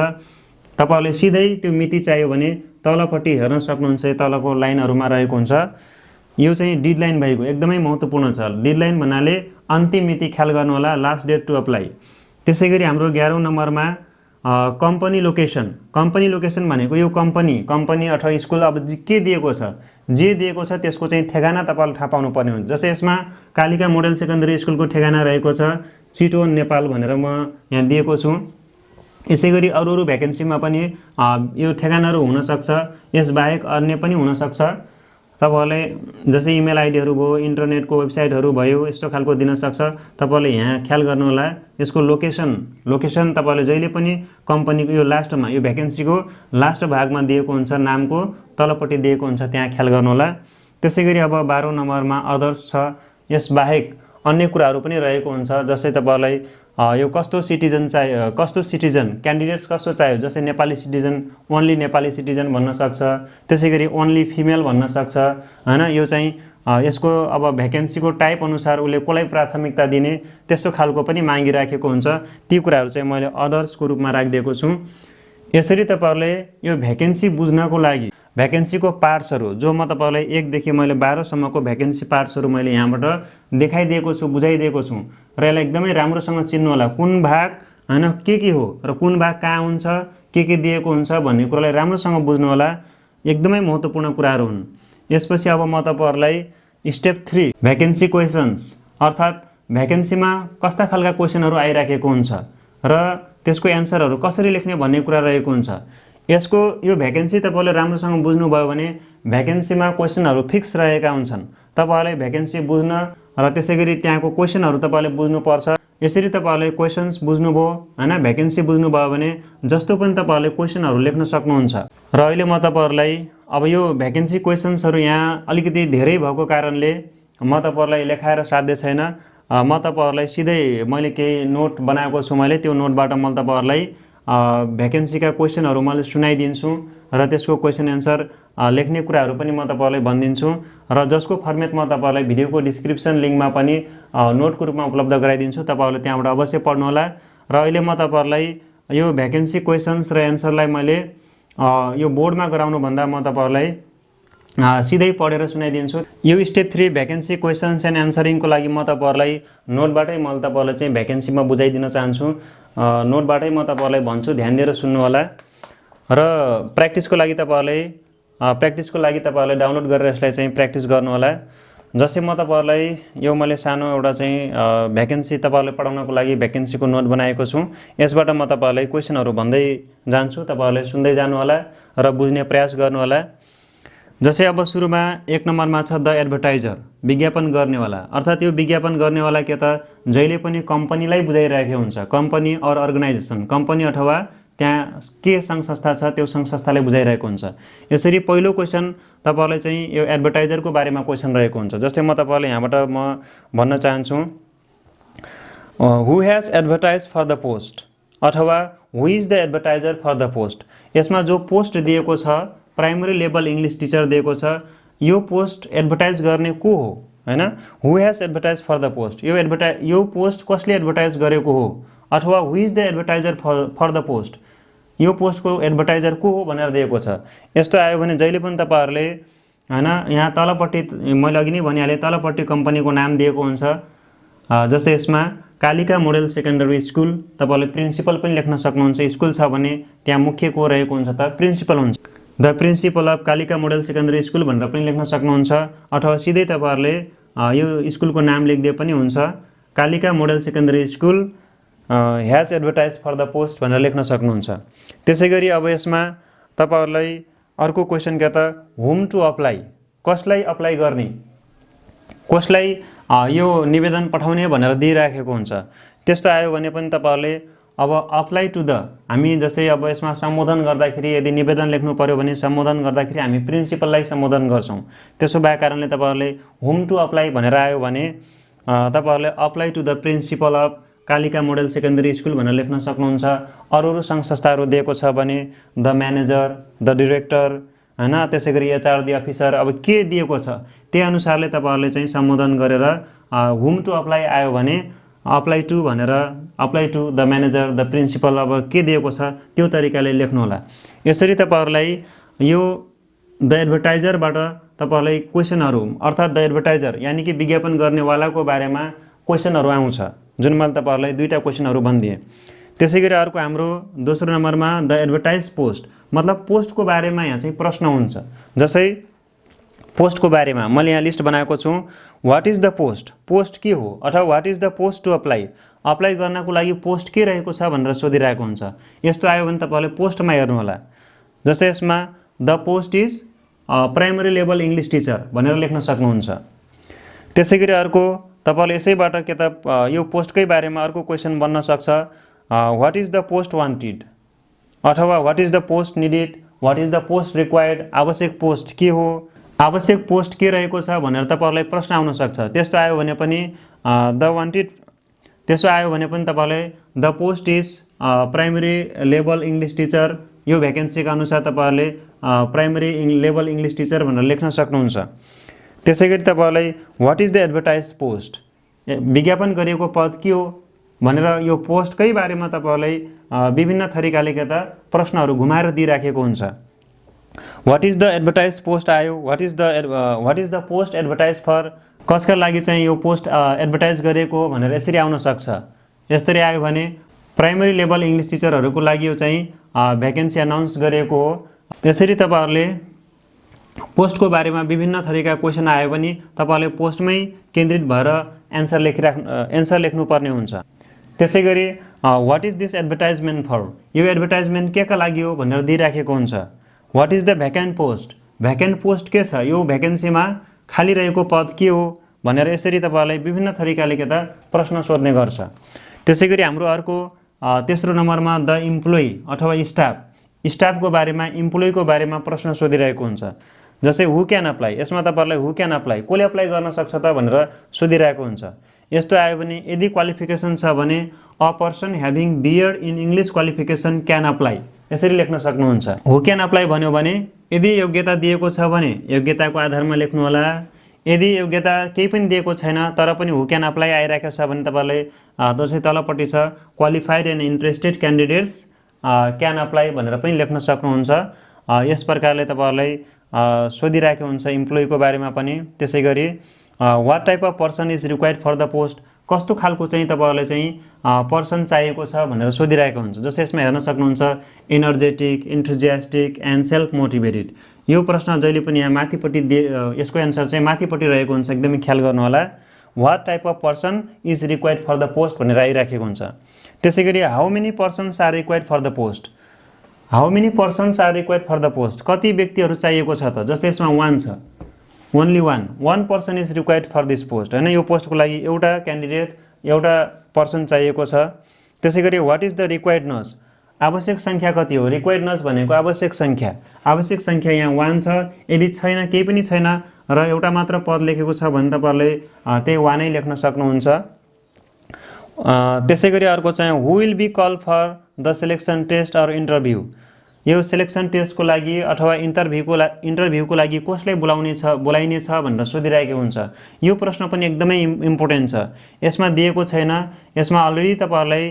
तपाईँहरूले सिधै त्यो मिति चाहियो भने तलपट्टि हेर्न सक्नुहुन्छ, तलको लाइनहरूमा रहेको हुन्छ। यो चाहिँ डेडलाइन भएको एकदमै महत्त्वपूर्ण छ। डेडलाइन भन्नाले अन्तिम मिति ख्याल गर्नु होला, लास्ट डेट टु अप्लाई। त्यसै गरी हाम्रो 11औं नम्बरमा कम्पनी लोकेसन। कम्पनी लोकेसन भनेको यो कम्पनी अथवा स्कुल अब के दिएको छ, जे दिएको छ त्यसको चाहिँ ठेगाना तपाईँले थाहा पाउनुपर्ने हुन्छ। जस्तै यसमा कालिका मोडल सेकेन्डरी स्कुलको ठेगाना रहेको छ चितवन नेपाल भनेर म यहाँ दिएको छु। यसै गरी अरू भ्याकेन्सीमा पनि यो ठेगानाहरू हुनसक्छ, यसबाहेक अन्य पनि हुनसक्छ। तपाईँहरूले जस्तै इमेल आइडीहरू भयो, इन्टरनेटको वेबसाइटहरू भयो, यस्तो खालको दिनसक्छ। तपाईँले यहाँ ख्याल गर्नुहोला, यसको लोकेसन तपाईँले जहिले पनि कम्पनीको यो लास्टमा यो भ्याकेन्सीको लास्ट भागमा दिएको हुन्छ, नामको तलपट्टि दिएको हुन्छ, त्यहाँ ख्याल गर्नुहोला। त्यसै गरी अब 12औं नम्बरमा अदर्स छ। यसबाहेक अन्य कुराहरू पनि रहेको हुन्छ, जस्तै तपाईँलाई यो कस्तो सिटिजन क्यान्डिडेट्स कस्तो चाहियो, जस्तै Nepali citizen, only Nepali citizen भन्न सक्छ। त्यसै गरी ओन्ली फिमेल भन्न सक्छ हैन। यो चाहिँ यसको अब भ्याकेन्सीको टाइप अनुसार उसले कसलाई प्राथमिकता दिने त्यस्तो खालको पनि मागिराखेको हुन्छ। ती कुराहरू चाहिँ मैले अदर्सको रूपमा राखिदिएको छु। यसरी तपाईँहरूले यो भ्याकेन्सी बुझ्नको लागि भ्याकेन्सीको पार्ट्सहरू जो म तपाईँलाई 1 देखि मैले 12 सम्मको भ्याकेन्सी पार्ट्सहरू मैले यहाँबाट देखाइदिएको छु, बुझाइदिएको छु र यसलाई एकदमै राम्रोसँग चिन्नु होला, कुन भाग हैन के हो र कुन भाग कहाँ हुन्छ, के दिएको हुन्छ भन्ने कुरालाई राम्रोसँग बुझ्नु होला। एकदमै महत्त्वपूर्ण कुराहरू हुन्। यसपछि अब म तपाईँहरूलाई स्टेप 3 भ्याकेन्सी क्वेसन्स अर्थात् भ्याकेन्सीमा कस्ता खालका क्वेसनहरू आइराखेको हुन्छ र त्यसको एन्सरहरू कसरी लेख्ने भन्ने कुरा रहेको हुन्छ। यसको यो भ्याकेन्सी तपाईँले राम्रोसँग बुझ्नुभयो भने भ्याकेन्सीमा क्वेसनहरू फिक्स रहेका हुन्छन्। तपाईँहरूले भ्याकेन्सी बुझ्न र त्यसै गरी त्यहाँको क्वेसनहरू तपाईँले बुझ्नुपर्छ। यसरी तपाईँहरूले क्वेसन्स बुझ्नुभयो हैन, भ्याकेन्सी बुझ्नुभयो भने जस्तो पनि तपाईँहरूले क्वेसनहरू लेख्न सक्नुहुन्छ। र अहिले म तपाईँहरूलाई अब यो भ्याकेन्सी क्वेसन्सहरू यहाँ अलिकति धेरै भएको कारणले म तपाईँहरूलाई लेखाएर साध्य छैन। म तपाईँहरूलाई सिधै मैले केही नोट बनाएको छु, मैले त्यो नोटबाट म तपाईँहरूलाई भ्याकेन्सीका क्वेसनहरू मैले सुनाइदिन्छु र त्यसको क्वेसन एन्सर लेख्ने कुराहरू पनि म तपाईँलाई भनिदिन्छु र जसको फर्मेट म तपाईँलाई भिडियोको डिस्क्रिप्सन लिङ्कमा पनि नोटको रूपमा उपलब्ध गराइदिन्छु। तपाईँहरूले त्यहाँबाट अवश्य पढ्नुहोला। र अहिले म तपाईँहरूलाई यो भ्याकेन्सी क्वेसन्स र एन्सरलाई मैले यो बोर्डमा गराउनुभन्दा म तपाईँहरूलाई सिधै पढेर सुनाइदिन्छु। यो स्टेप 3 भ्याकेन्सी क्वेसन्स एन्ड एन्सरिङको लागि म तपाईँहरूलाई नोटबाटै मैले तपाईँहरूलाई चाहिँ भ्याकेन्सीमा बुझाइदिन चाहन्छु। नोटबाटै म तपाईँहरूलाई भन्छु, ध्यान दिएर सुन्नु होला। र प्र्याक्टिसको लागि तपाईँहरूले डाउनलोड गरेर यसलाई चाहिँ प्र्याक्टिस गर्नु होला। जस्तै म तपाईँहरूलाई यो मैले सानो एउटा चाहिँ भ्याकेन्सी तपाईँहरूले पढाउनको लागि भ्याकेन्सीको नोट बनाएको छु। यसबाट म तपाईँहरूलाई क्वेसनहरू भन्दै जान्छु, तपाईँहरूले सुन्दै जानु होला र बुझ्ने प्रयास गर्नु होला। जस्तै अब सुरुमा 1 नम्बरमा छ द एडभर्टाइजर, विज्ञापन गर्नेवाला। अर्थात् यो विज्ञापन गर्नेवाला के त जहिले पनि कम्पनीलाई बुझाइरहेको हुन्छ, कम्पनी और अर्गनाइजेसन, कम्पनी अथवा त्यहाँ के सङ्घ संस्था छ त्यो सङ्घ संस्थाले बुझाइरहेको हुन्छ। यसरी पहिलो क्वेसन तपाईँहरूलाई चाहिँ यो एडभर्टाइजरको बारेमा क्वेसन रहेको हुन्छ। जस्तै म तपाईँहरूलाई यहाँबाट म भन्न चाहन्छु who has advertise for the post अथवा who is the advertiser for the post. यसमा जो पोस्ट दिएको छ प्राइमरी लेभल इङ्ग्लिस टिचर दिएको छ, यो पोस्ट एडभर्टाइज गर्ने को हो हैन। Who has advertise for the post, यो पोस्ट कसले एडभर्टाइज गरेको हो, अथवा who is the advertiser for the post, यो पोस्टको एडभर्टाइजर को हो भनेर दिएको छ। यस्तो आयो भने जहिले पनि तपाईँहरूले हैन यहाँ तलपट्टि मैले अघि नै भनिहालेँ, तलपट्टि कम्पनीको नाम दिएको हुन्छ। जस्तै यसमा कालिका मोडल सेकेन्डरी स्कुल, तपाईँले प्रिन्सिपल पनि लेख्न सक्नुहुन्छ। स्कुल छ भने त्यहाँ मुख्य को रहेको हुन्छ त प्रिन्सिपल हुन्छ। The principal of Kalika model secondary school भनेर पनि लेख्न सक्नुहुन्छ, अथवा सिधै तपाईँहरूले यो स्कुलको नाम लेखिदिए पनि हुन्छ। Kalika model secondary school has advertise for the post भनेर लेख्न सक्नुहुन्छ। त्यसै गरी अब यसमा तपाईँहरूलाई अर्को क्वेसन के त हुम टु अप्लाई, कसलाई अप्लाई गर्ने, कसलाई यो निवेदन पठाउने भनेर दिइराखेको हुन्छ। त्यस्तो आयो भने पनि तपाईँहरूले अब अप्लाई टु द, हामी जस्तै अब यसमा सम्बोधन गर्दाखेरि यदि निवेदन लेख्नु पर्यो भने सम्बोधन गर्दाखेरि हामी प्रिन्सिपललाई सम्बोधन गर्छौँ। त्यसो भएको कारणले तपाईँहरूले हुम टु अप्लाई भनेर आयो भने तपाईँहरूले apply to the principal of Kalika model secondary school भनेर लेख्न सक्नुहुन्छ। अरू सङ्घ संस्थाहरू दिएको छ भने द म्यानेजर, द डिरेक्टर हैन, त्यसै गरी एचआर दी अफिसर, अब के दिएको छ त्यही अनुसारले तपाईँहरूले चाहिँ सम्बोधन गरेर हुम टु अप्लाई आयो भने अप्लाई टु भनेर apply to the manager, the principal, अब के दिएको छ त्यो तरिकाले लेख्नु होला। यसरी तपाईँहरूलाई यो द एडभर्टाइजरबाट तपाईँहरूलाई क्वेसनहरू अर्थात् द एडभर्टाइजर यानि कि विज्ञापन गर्नेवालाको बारेमा क्वेसनहरू आउँछ, जुन मैले तपाईँहरूलाई 2टा क्वेसनहरू भनिदिएँ। त्यसै गरी अर्को हाम्रो दोस्रो नम्बरमा द एडभर्टाइज पोस्ट, मतलब पोस्टको बारेमा यहाँ चाहिँ प्रश्न हुन्छ। जस्तै पोस्टको बारेमा मैले यहाँ लिस्ट बनाएको छु। What is the post, post के हो, अथवा what is the post to apply, apply गर्नको लागि पोस्ट के रहेको छ भनेर सोधिरहेको हुन्छ। यस्तो आयो भने तपाईँहरूले पोस्टमा हेर्नु होला। जस्तै यसमा the post is primary level English teacher भनेर लेख्न सक्नुहुन्छ। त्यसै गरी अर्को तपाईँले यसैबाट के त यो पोस्टकै बारेमा अर्को क्वेसन बन्न सक्छ। What is the post wanted, अथवा what is the post needed, what is the post required, आवश्यक पोस्ट के हो, आवश्यक पोस्ट के रहेको छ भनेर तपाईँहरूलाई प्रश्न आउन सक्छ। त्यस्तो आयो भने पनि द वान्टेड, त्यसो आयो भने पनि तपाईँले the post is primary level English teacher, यो भ्याकेन्सीका अनुसार तपाईँहरूले प्राइमरी लेभल इङ्ग्लिस टिचर भनेर लेख्न सक्नुहुन्छ। त्यसै गरी तपाईँलाई what is the advertise post, विज्ञापन गरिएको पद के हो भनेर यो पोस्टकै बारेमा तपाईँहरूलाई विभिन्न तरिकाले के त प्रश्नहरू घुमाएर दिइराखेको हुन्छ। What is the advertise post आयो, what is the post advertise for, कसका लागि चाहिँ यो पोस्ट एडभर्टाइज गरेको हो भनेर यसरी आउन सक्छ। यसरी आयो भने प्राइमरी लेभल इङ्ग्लिस टिचरहरूको लागि यो चाहिँ भ्याकेन्सी अनाउन्स गरिएको हो। यसरी तपाईँहरूले पोस्टको बारेमा विभिन्न थरीका क्वेसन आयो भने तपाईँहरूले पोस्टमै केन्द्रित भएर एन्सर लेख्नुपर्ने हुन्छ। त्यसै गरी what is this advertisement for, यो एडभर्टाइजमेन्ट के का लागि हो भनेर दिइराखेको हुन्छ। What is the vacant post, vacant post के छ, यो भ्याकेन्सीमा खाली रहेको पद के हो भनेर यसरी तपाईँहरूलाई विभिन्न तरिकाले के त प्रश्न सोध्ने गर्छ। त्यसै गरी हाम्रो अर्को तेस्रो नम्बरमा द इम्प्लोइ अथवा स्टाफको बारेमा, इम्प्लोइको बारेमा प्रश्न सोधिरहेको हुन्छ। जस्तै हु क्यान अप्लाई, यसमा तपाईँहरूलाई हु क्यान अप्लाई, कसले अप्लाई गर्न सक्छ त भनेर सोधिरहेको हुन्छ। यस्तो आयो भने यदि क्वालिफिकेसन छ भने a person having BEd in English qualification can apply, यसरी लेख्न सक्नुहुन्छ। हु क्यान अप्लाई भन्यो भने यदि योग्यता दिएको छ भने योग्यताको आधारमा लेख्नु होला। यदि योग्यता केही पनि दिएको छैन तर पनि हु क्यान अप्लाई आइरहेको छ भने तपाईँले जस्तै तलपट्टि छ qualified and interested candidates can apply भनेर पनि लेख्न सक्नुहुन्छ। यस प्रकारले तपाईँहरूलाई सोधिरहेको हुन्छ इम्प्लोइको बारेमा पनि। त्यसै गरी what type of person is required for the post, कस्तो खालको चाहिँ तपाईँहरूलाई चाहिँ पर्सन चाहिएको छ भनेर सोधिरहेको हुन्छ। जस्तै यसमा हेर्न सक्नुहुन्छ energetic, enthusiastic and self motivated. यो प्रश्न जहिले पनि यहाँ माथिपट्टि यसको एन्सर चाहिँ माथिपट्टि रहेको हुन्छ, एकदमै ख्याल गर्नु होला। What type of person is required for the post भनेर आइराखेको हुन्छ। त्यसै गरी how many persons are required for the post, how many persons are required for the post, कति व्यक्तिहरू चाहिएको छ त। जस्तै यसमा वान छ, only one person is required for this post, होइन, यो पोस्टको लागि एउटा क्यान्डिडेट, एउटा पर्सन चाहिएको छ। त्यसै गरी वाट इज द रिक्वायर्डनेस, आवश्यक सङ्ख्या कति हो, रिक्वायर्डनेस भनेको आवश्यक सङ्ख्या यहाँ वान छ। यदि छैन, केही पनि छैन र एउटा मात्र पद लेखेको छ भने तपाईँहरूले त्यही वानै लेख्न सक्नुहुन्छ। त्यसै गरी अर्को चाहिँ who will be call for the selection test or interview, यो सिलेक्सन टेस्टको लागि अथवा इन्टरभ्यूको लागि कसलाई बोलाइनेछ भनेर सोधिरहेको हुन्छ। यो प्रश्न पनि एकदमै इम्पोर्टेन्ट छ। यसमा दिएको छैन, यसमा अलरेडी तपाईँहरूलाई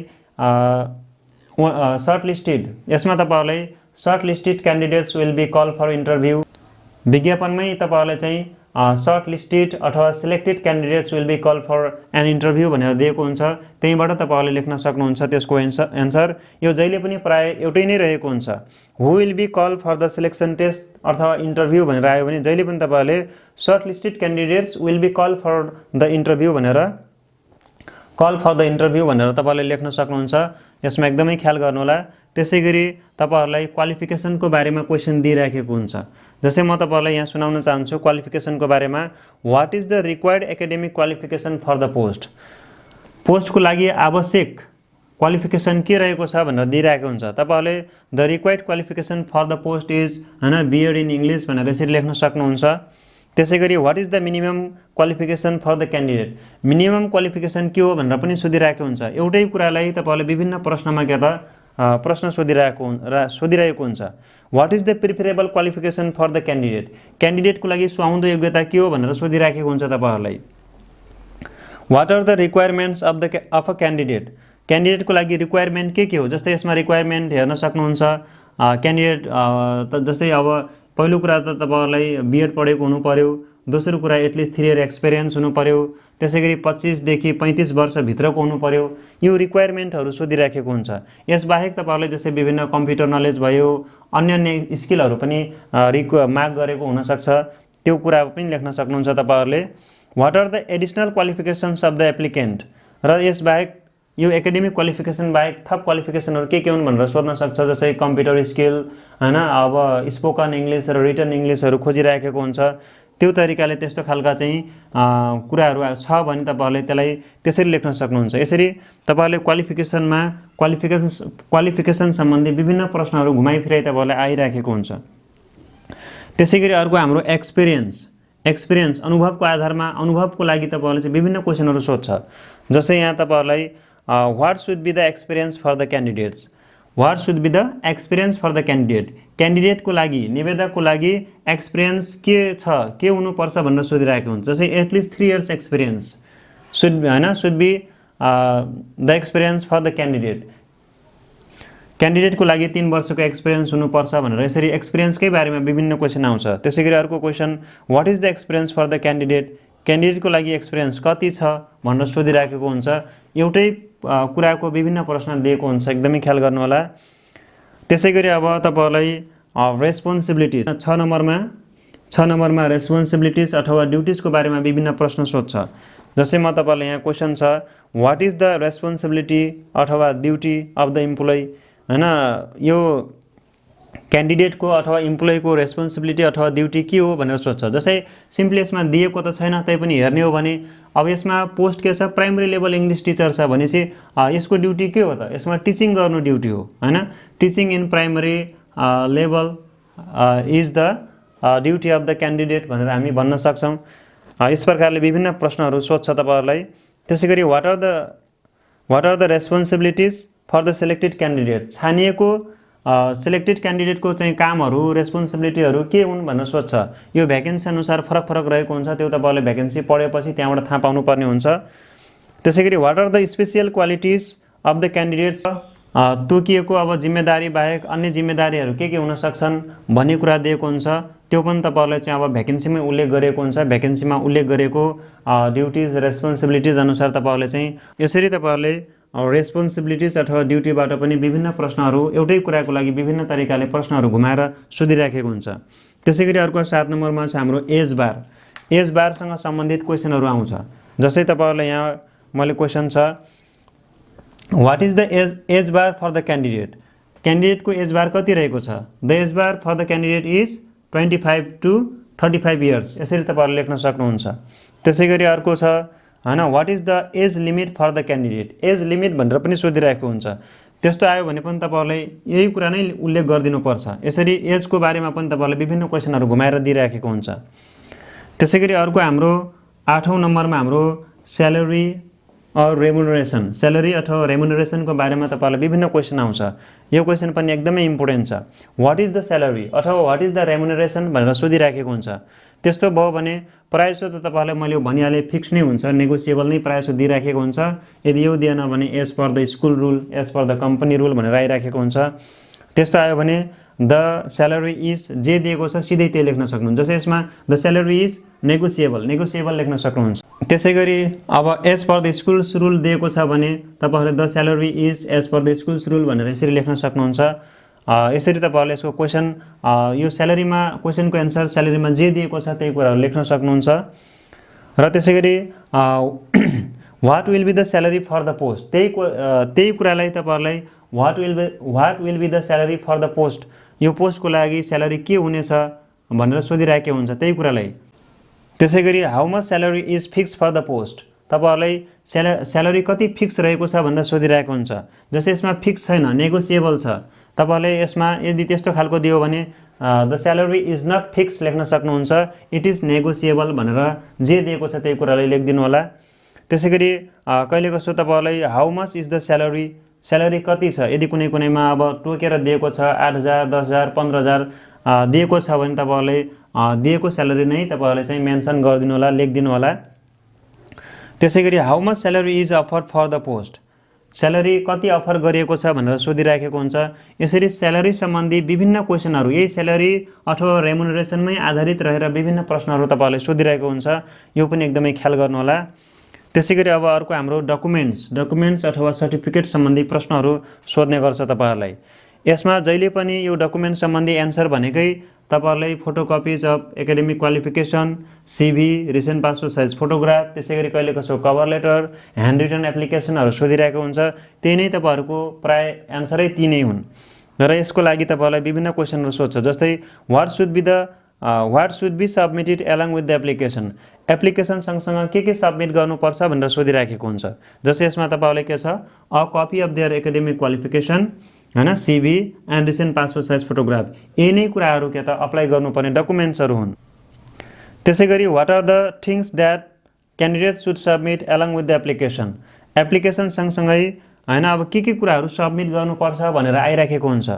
यसमा तपाईँहरूलाई short listed candidates will be call for interview, विज्ञापनमै तपाईँहरूलाई चाहिँ सर्ट लिस्टेड अथवा selected candidates will be call for an interview भनेर दिएको हुन्छ। त्यहीँबाट तपाईँहरूले लेख्न सक्नुहुन्छ त्यसको एन्सर। यो जहिले पनि प्रायः एउटै नै रहेको हुन्छ। Who will be call for the selection test अथवा इन्टरभ्यू भनेर आयो भने जहिले पनि तपाईँहरूले short listed candidates will be call for the interview भनेर तपाईँहरूले लेख्न सक्नुहुन्छ। यसमा एकदमै ख्याल गर्नुहोला। त्यसै गरी तपाईँहरूलाई क्वालिफिकेसनको बारेमा क्वेसन दिइराखेको हुन्छ। जस्तै म तपाईँहरूलाई यहाँ सुनाउन चाहन्छु क्वालिफिकेसनको बारेमा। What is the required academic qualification for the post, पोस्टको लागि आवश्यक क्वालिफिकेसन के रहेको छ भनेर दिइरहेको हुन्छ। तपाईँहरूले the required qualification for the post is, होइन, बिएड इन इङ्ग्लिस भनेर यसरी लेख्न सक्नुहुन्छ। त्यसै गरी what is the minimum qualification for the candidate, minimum qualification के हो भनेर पनि सोधिरहेको हुन्छ। एउटै कुरालाई तपाईँहरूले विभिन्न प्रश्नमा के त प्रश्न सोधिरहेको हुन्छ। What is the preferable qualification for the candidate, क्यान्डिडेटको लागि सुहाउँदो योग्यता के हो भनेर सोधिराखेको हुन्छ तपाईँहरूलाई। What are the requirements of a candidate, क्यान्डिडेटको लागि रिक्वायरमेन्ट के हो। जस्तै यसमा रिक्वायरमेन्ट हेर्न सक्नुहुन्छ क्यान्डिडेट जस्तै अब पहिलो कुरा त तपाईँहरूलाई बिएड पढेको हुनु पर्यो, दोस्रो कुरा एटलिस्ट 3 इयर एक्सपिरियन्स हुनु पर्यो, त्यसै गरी 25 देखि 35 वर्षभित्रको हुनु पर्यो। यो रिक्वायरमेन्टहरू सोधिराखेको हुन्छ। यसबाहेक तपाईँहरूले जस्तै विभिन्न कम्प्युटर नलेज भयो, अन्य स्किलहरू पनि माग गरेको हुनसक्छ। त्यो कुरा पनि लेख्न सक्नुहुन्छ तपाईहरुले। What are the additional qualifications of the applicant, र यसबाहेक यो एकाडेमिक क्वालिफिकेसन बाहेक थप क्वालिफिकेसनहरु के हुन् भनेर सोध्न सक्छ। जस्तै कम्प्युटर स्किल हैन, अब स्पोकन इंग्लिश र रिटन इंग्लिशहरु खोजिराखेको हुन्छ। त्यो तरिकाले त्यस्तो खालका चाहिँ कुराहरु छ भने तपाईहरुले त्यसलाई त्यसरी लेख्न सक्नुहुन्छ। यसरी तपाईहरुले क्वालिफिकेसन सम्बन्धी विभिन्न प्रश्नहरु घुमाइफिराइ तपाईहरुलाई आइराखेको हुन्छ। त्यसैगरी अर्को हाम्रो एक्सपिरियन्स अनुभवको आधारमा अनुभवको लागि तपाईहरुले चाहिँ विभिन्न क्वेशनहरु सोध्छ। जस्तै यहाँ तपाईहरुलाई what should be the experience for the candidates, what should be the experience for the candidate को लागि, निवेदकको लागि एक्सपिरियन्स के छ, के हुनुपर्छ भनेर सोधिरहेको हुन्छ। जस्तै at least 3 years experience should be the experience for the क्यान्डिडेटको लागि 3 वर्षको एक्सपिरियन्स हुनुपर्छ भनेर यसरी एक्सपिरियन्सकै बारेमा विभिन्न क्वेशन आउँछ। त्यसैगरी अर्को question what is the experience for the क्यान्डिडेटको लागि एक्सपिरियन्स कति छ भनेर सोधिराखेको हुन्छ। एउटै कुराको विभिन्न प्रश्न दिएको हुन्छ, एकदमै ख्याल गर्नु होला। त्यसैगरी अब तपाईहरुलाई रेस्पोन्सिबिलिटिज 6 नम्बरमा रेस्पोन्सिबिलिटिज अथवा ड्युटीजको बारेमा विभिन्न प्रश्न सोध्छ। जस्तै म तपाईहरुलाई यहाँ क्वेशन छ व्हाट इज द रेस्पोन्सिबिलिटी अथवा ड्युटी अफ द इम्प्लोइ हैन, यो क्यान्डिडेटको अथवा इम्प्लोइको रेस्पोन्सिबिलिटी अथवा ड्युटी के हो भनेर सोध्छ। जस्तै सिम्पली यसमा दिएको त छैन, तै पनि हेर्ने हो भने अब यसमा पोस्ट के छ, प्राइमरी लेभल इंग्लिश टिचर छ भनेपछि यसको ड्युटी के हो त, यसमा टिचिङ गर्नु ड्युटी हो हैन। Teaching in primary level is the duty of the candidate भनेर हामी भन्न सक्छौं। यस प्रकारले विभिन्न प्रश्नहरु सोध्छ तपाईहरुलाई। त्यसैगरी what are the responsibilities for the selected candidate, छानिएको सिलेक्टेड क्यान्डिडेटको चाहिँ कामहरु रेस्पोन्सिबिलिटीहरु के हुन् भनेर सोध्छ। यो भ्याकेन्सी अनुसार फरक रहेको हुन्छ, त्यो तपाईहरुले भ्याकेन्सी पढेपछि त्यहाँबाट थाहा पाउनु पर्ने हुन्छ। त्यसैगरी what are the special qualities of the candidates, तोकिएको अब जिम्मेदारी बाहेक अन्य जिम्मेदारीहरु के हुन सक्छन् भन्ने कुरा दिएको हुन्छ। त्यो पनि तपाईहरुलाई चाहिँ अब भ्याकेन्सीमै उल्लेख गरेको हुन्छ। भ्याकेन्सीमा उल्लेख गरेको ड्युटीज रेस्पोन्सिबिलिटिज अनुसार तपाईहरुले चाहिँ यसरी तपाईहरुले रेस्पोन्सिबिलिटिज अथवा ड्युटीबाट पनि विभिन्न प्रश्नहरु एउटै कुराको लागि विभिन्न तरिकाले प्रश्नहरु घुमाएर सोधिराखेको हुन्छ। त्यसैगरी अर्को 7 नम्बरमा छ हाम्रो एज बारसँग सम्बन्धित क्वेशनहरु आउँछ। जस्तै तपाईहरुलाई यहाँ मैले क्वेशन छ what is the age bar for the क्यान्डिडेटको एज बार कति रहेको छ। The age bar for the candidate is 25 to 35 years, यसरी तपाईहरुले लेख्न सक्नुहुन्छ। त्यसैगरी अर्को छ हैन what is the age limit for the candidate, age limit भनेर पनि सोधिरहेको हुन्छ। त्यस्तो आयो भने पनि तपाईहरुले यही कुरा नै उल्लेख गरिदिनु पर्छ। यसरी एजको बारेमा पनि तपाईहरुले विभिन्न क्वेशनहरु घुमाएर दिइराखेको हुन्छ। त्यसैगरी अर्को हाम्रो 8औं नम्बरमा हाम्रो स्यालेरी अथवा रेम्युनरेसनको बारेमा तपाईहरुलाई विभिन्न क्वेशन आउँछ। यो क्वेशन पनि एकदमै इम्पोर्टेन्ट छ। व्हाट इज द स्यालेरी अथवा व्हाट इज द रेम्युनरेसन भनेर सोधिराखेको हुन्छ। त्यस्तो भयो भने प्रायशः त तपाईहरुलाई मैले भनिहाले फिक्स नै हुन्छ, नेगोसिएबल नै प्रायशः दिइराखेको हुन्छ। यदि यो दिएन भने as per the school rule, as per the company rule भनेर आइराखेको हुन्छ। त्यस्तो आयो भने द स्यालेरी इज जे दिएको छ सिधै त्यही लेख्न सक्नुहुन्छ। जस्तै यसमा द स्यालेरी इज नेगोसिएबल लेख्न सक्नुहुन्छ। त्यसैगरी अब as per the schools rule दिएको छ भने तपाईहरुले the salary is as per the schools rule भनेर यसरी लेख्न सक्नुहुन्छ। यसरी तपाईहरुले यसको क्वेशन यो स्यालेरीमा क्वेशनको एन्सर स्यालेरीमा जे दिएको छ त्यही कुराहरु लेख्न सक्नुहुन्छ। र त्यसैगरी what will be the salary for the post, त्यही कुरालाई तपाईहरुलाई what will be the salary for the post, यो पोस्टको लागि स्यालेरी के हुनेछ भनेर सोधिराखेको हुन्छ त्यही कुरालाई। त्यसैगरी how much salary is fix for the post, तपाईहरुलाई स्यालेरी कति फिक्स रहेको छ भनेर सोधिराखेको हुन्छ। जस्तै यसमा फिक्स छैन, नेगोसिएबल छ। तपाईहरुले यसमा यदि त्यस्तो खालको दियो भने the salary is not fix लेख्न सक्नुहुन्छ। इट इज नेगोसिएबल भनेर जे दिएको छ त्यही कुरालाई लेखिदिनु होला। त्यसैगरी कहिले कसो तपाईहरुलाई how much is the salary कति छ, यदि कुनैमा अब टोकेर दिएको छ 8000 10000 15000 दिएको छ भने तपाईहरुले दिएको स्यालेरी नै तपाईहरुले चाहिँ मेन्सन गरिदिनु होला, लेखिदिनु होला। त्यसैगरी how much salary is offered for the post, salary कति अफर गरिएको छ भनेर सोधिराखेको हुन्छ। यसरी स्यालेरी सम्बन्धी विभिन्न क्वेशनहरु यही स्यालेरी अथवा रेम्युनरेसनमै आधारित रहेर विभिन्न प्रश्नहरु तपाईहरुले सोधिरहेको हुन्छ। यो पनि एकदमै ख्याल गर्नु होला। त्यसैगरी अब अर्को हाम्रो डकुमेन्ट्स अथवा सर्टिफिकेट सम्बन्धी प्रश्नहरु सोध्ने गर्छ तपाईहरुलाई। यसमा जहिले पनि यो डकुमेन्ट सम्बन्धी एन्सर भनेकै तपाईहरुलाई photocopies of academic qualification, CV, recent passport size photograph, त्यसैगरी कहिले कसो कभर लेटर, ह्यान्ड रिटन एप्लिकेसनहरु सोधिरहेको हुन्छ। त्यही नै तपाईहरुको प्राय एन्सरै ती नै हुन्। र यसको लागि तपाईहरुलाई विभिन्न क्वेशनहरु सोध्छ, जस्तै what should be submitted along with the application. Application सँगसँग के सबमिट गर्नुपर्छ भनेर सोधिराखेको हुन्छ। जस्तै यसमा तपाईहरुलाई के छ, a copy of their academic qualification, हैन, CV and recent passport size photograph. यी नै कुराहरु के त अप्लाई गर्नुपर्ने डकुमेन्ट्सहरु हुन्। त्यसैगरी what are the things that candidates should submit along with the application. Application सँगसँगै हैन अब के कुराहरु सबमिट गर्नुपर्छ भनेर आइराखेको हुन्छ।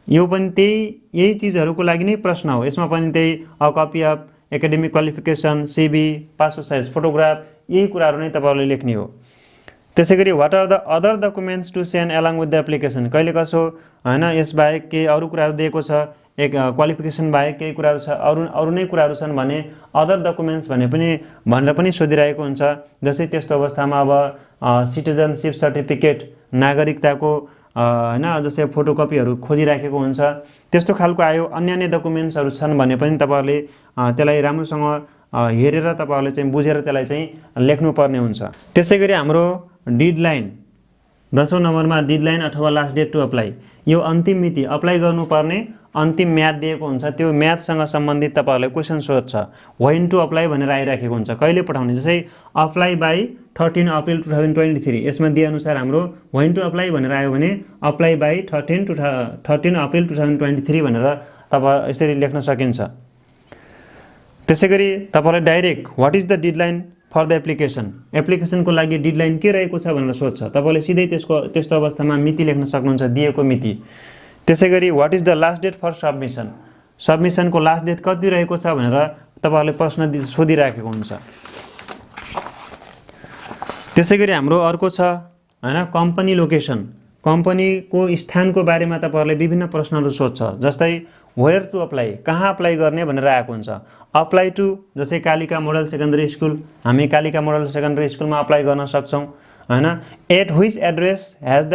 यो पनि यही चीजहरुको लागि नै प्रश्न हो। यसमा पनि त्यही a copy of academic qualification, CV, passport size photograph, यही कुराहरु नै तपाईहरुले लेख्ने हो। त्यसैगरी what are the other documents to send along with the application. कहिले कसो हैन यस बाहेक के अरु कुराहरु दिएको छ, एक क्वालिफिकेसन बाहेक केही कुराहरु छ, अरु नै कुराहरु छन् भने अदर डकुमेन्ट्स भनेर पनि सोधिरहेको हुन्छ। जस्तै त्यस्तो अवस्थामा अब सिटिजनशिप सर्टिफिकेट, नागरिकताको हैन जस्तै फोटोकपीहरु खोजिराखेको हुन्छ। त्यस्तो खालको आयो, अन्य डकुमेन्ट्सहरु छन् भने पनि तपाईहरुले त्यसलाई राम्रोसँग हेरेर तपाईहरुले चाहिँ बुझेर त्यसलाई चाहिँ लेख्नुपर्ने हुन्छ। त्यसैगरी हाम्रो डेडलाइन, 10औं नम्बरमा डेडलाइन अथवा लास्ट डेट टु अप्लाई। यो अन्तिम मिति, अप्लाई गर्नुपर्ने अन्तिम म्याद दिएको हुन्छ। त्यो म्यादसँग सम्बन्धित तपाईहरुलाई क्वेशन सोध्छ। व्हेन टु अप्लाई भनेर आइराखेको हुन्छ, कहिले पठाउने। जस्तै अप्लाई बाई 13 अप्रिल 2023। यसमा दिए अनुसार हाम्रो व्हेन टु अप्लाई भनेर आयो भने अप्लाई बाई 13 अप्रिल 2023 भनेर तपाईं यसरी लेख्न सकिन्छ। त्यसैगरी तपाईहरुले direct what is the deadline for the application, एप्लिकेसनको लागि डेडलाइन के रहेको छ भनेर सोध्छ। तपाईले सिधै त्यस्तो अवस्थामा मिति लेख्न सक्नुहुन्छ, दिएको मिति। त्यसैगरी what is the last date for submission, सबमिसनको लास्ट डेट कति रहेको छ भनेर तपाईहरुले प्रश्न सोधिराखेको हुन्छ। त्यसैगरी हाम्रो अर्को छ हैन कम्पनी लोकेसन, कम्पनीको स्थानको बारेमा तपाईहरुले विभिन्न प्रश्नहरु सोध्छ। जस्तै वेयर टु अप्लाई, कहाँ अप्लाई गर्ने भनेर आएको हुन्छ। अप्लाई टु जस्तै कालिका मोडल सेकेन्डरी स्कुल, हामी कालिका मोडल सेकेन्डरी स्कुलमा अप्लाई गर्न सक्छौं हैन। At which address has the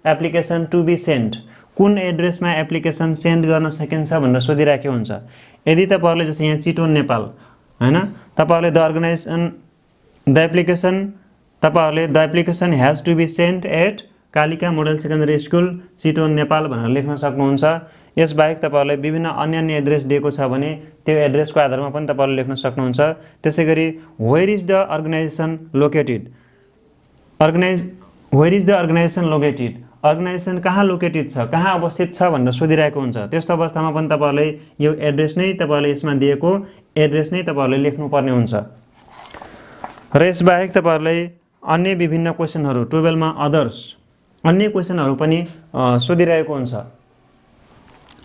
application to be send, कुन एड्रेसमा एप्लिकेसन सेन्ड गर्न सकिन्छ भनेर सोधिराखेको हुन्छ। यदि तपाईहरुले जस्तै यहाँ चितवन नेपाल हैन, तपाईहरुले the application has to be send at Kalika model secondary school, Chitwan Nepal भनेर लेख्न सक्नुहुन्छ। यस बाहेक तपाईहरुले विभिन्न अन्य एड्रेस दिएको छ भने त्यो एड्रेसको आधारमा पनि तपाईहरुले लेख्न सक्नुहुन्छ। त्यसैगरी where is the organisation located, where is the organisation located, organisation कहाँ लोकेटेड छ, कहाँ अवस्थित छ भनेर सोधिरहेको हुन्छ। त्यस्तो अवस्थामा पनि तपाईहरुले यो एड्रेस नै तपाईहरुले यसमा दिएको एड्रेस नै तपाईहरुले लेख्नुपर्ने हुन्छ। र यस बाहेक तपाईहरुले अन्य विभिन्न क्वेशनहरु 12 मा अदर्स, अन्य क्वेशनहरु पनि सोधिरहेको हुन्छ।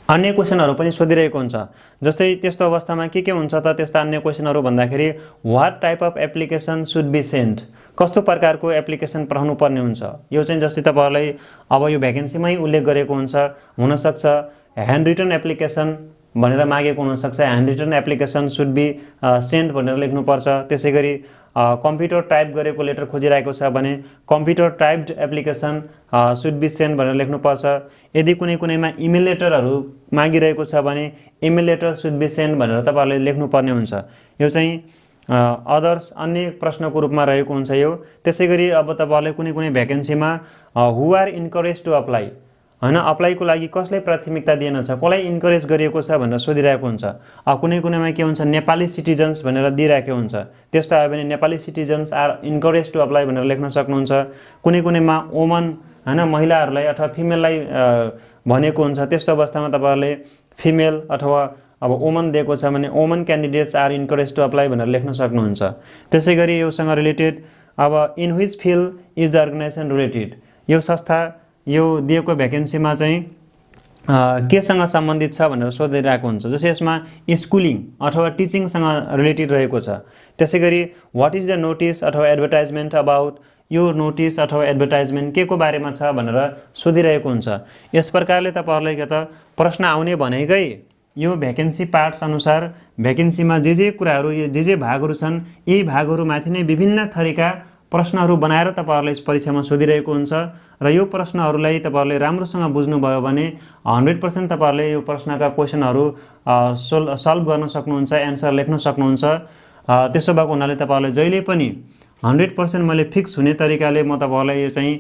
अन्य क्वेशनहरु पनि सोधिरहेको हुन्छ। जस्तै त्यस्तो अवस्थामा के हुन्छ त त्यस्ता अन्य क्वेशनहरु भन्दाखेरि what type of application should be send, कस्तो प्रकारको एप्लिकेसन पठाउनु पर्ने हुन्छ। यो चाहिँ जस्तै तपाईहरुलाई अब यो भ्याकेन्सीमै उल्लेख गरेको हुन्छ, हुन सक्छ ह्यान्ड रिटन एप्लिकेसन भनेर मागेको हुन सक्छ, handwritten application should be send भनेर लेख्नु पर्छ। त्यसैगरी कम्प्युटर टाइप गरेको लेटर खोजिरहेको छ भने computer typed application should be send भनेर लेख्नु पर्छ। यदि कुनैमा इमेल लेटरहरु मागिरहेको छ भने email letter should be send भनेर तपाईहरुले लेख्नु पर्ने हुन्छ। यो चाहिँ अदर्स अन्य प्रश्नको रूपमा रहेको हुन्छ यो। त्यसैगरी अब तपाईहरुले कुनै भ्याकेन्सीमा हु आर इन्करेज टु अप्लाई हैन, अप्लाईको लागि कसलाई प्राथमिकता दिएन छ, कसलाई इन्करेज गरिएको छ भनेर सोधिरहेको हुन्छ। कुनैमा के हुन्छ नेपाली सिटिजन्स भनेर दिइरहेको हुन्छ। त्यस्तो आयो भने Nepali citizens are encourage to apply भनेर लेख्न सक्नुहुन्छ। कुनैमा वुमन हैन महिलाहरुलाई अथवा फिमेललाई भनेको हुन्छ। त्यस्तो अवस्थामा तपाईहरुले फिमेल अथवा अब वुमन दिएको छ भने woman candidates are encourage to apply भनेर लेख्न सक्नुहुन्छ। त्यसैगरी योसँग रिलेटेड अब in which field is the organisation related, यो संस्था यो दिएको भ्याकेन्सीमा चाहिँ केसँग सम्बन्धित छ भनेर सोधिरहेको हुन्छ। जस्तै यसमा स्कुलिङ अथवा टिचिङसँग रिलेटेड रहेको छ। त्यसैगरी व्हाट इज द नोटिस अथवा एडभर्टाइजमेन्ट अबाउट, यो नोटिस अथवा एडभर्टाइजमेन्ट के को बारेमा छ भनेर सोधिरहेको हुन्छ। यस प्रकारले तपाईहरुलाई के त प्रश्न आउने भनेकै यो भ्याकेन्सी पार्ट्स अनुसार भ्याकेन्सीमा जे कुराहरु जे भागहरु छन् यी भागहरुमाथि नै विभिन्न थरीका प्रश्नहरू बनाएर तपाईँहरूले परीक्षामा सोधिरहेको हुन्छ र यो प्रश्नहरूलाई तपाईँहरूले राम्रोसँग बुझ्नुभयो भने 100% तपाईँहरूले यो प्रश्नका क्वेसनहरू सल्भ गर्न सक्नुहुन्छ, एन्सर लेख्न सक्नुहुन्छ। त्यसो भएको हुनाले तपाईँहरूले जहिले पनि 100% मैले फिक्स हुने तरिकाले म तपाईँहरूलाई यो चाहिँ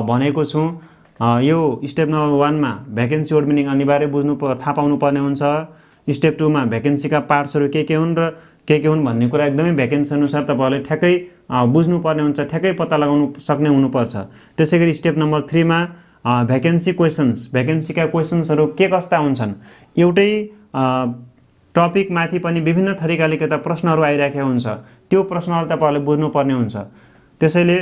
भनेको छु। यो स्टेप नम्बर 1 मा भ्याकेन्सी वर्ड मिनिङ अनिवार्य थाहा पाउनु पर्ने हुन्छ। स्टेप 2 मा भ्याकेन्सीका पार्ट्सहरू के हुन् र के हुन् भन्ने कुरा एकदमै भ्याकेन्सी अनुसार तपाईँहरूले ठ्याक्कै बुझ्नुपर्ने हुन्छ, ठ्याक्कै पत्ता लगाउनु सक्ने हुनुपर्छ। त्यसैगरी स्टेप नम्बर 3 मा भ्याकेन्सी क्वेसन्स, भ्याकेन्सीका क्वेसन्सहरू के कस्ता हुन्छन्, एउटै टपिकमाथि पनि विभिन्न तरिकाले के त प्रश्नहरू आइरहेको हुन्छ, त्यो प्रश्नहरू तपाईँहरूले बुझ्नुपर्ने हुन्छ। त्यसैले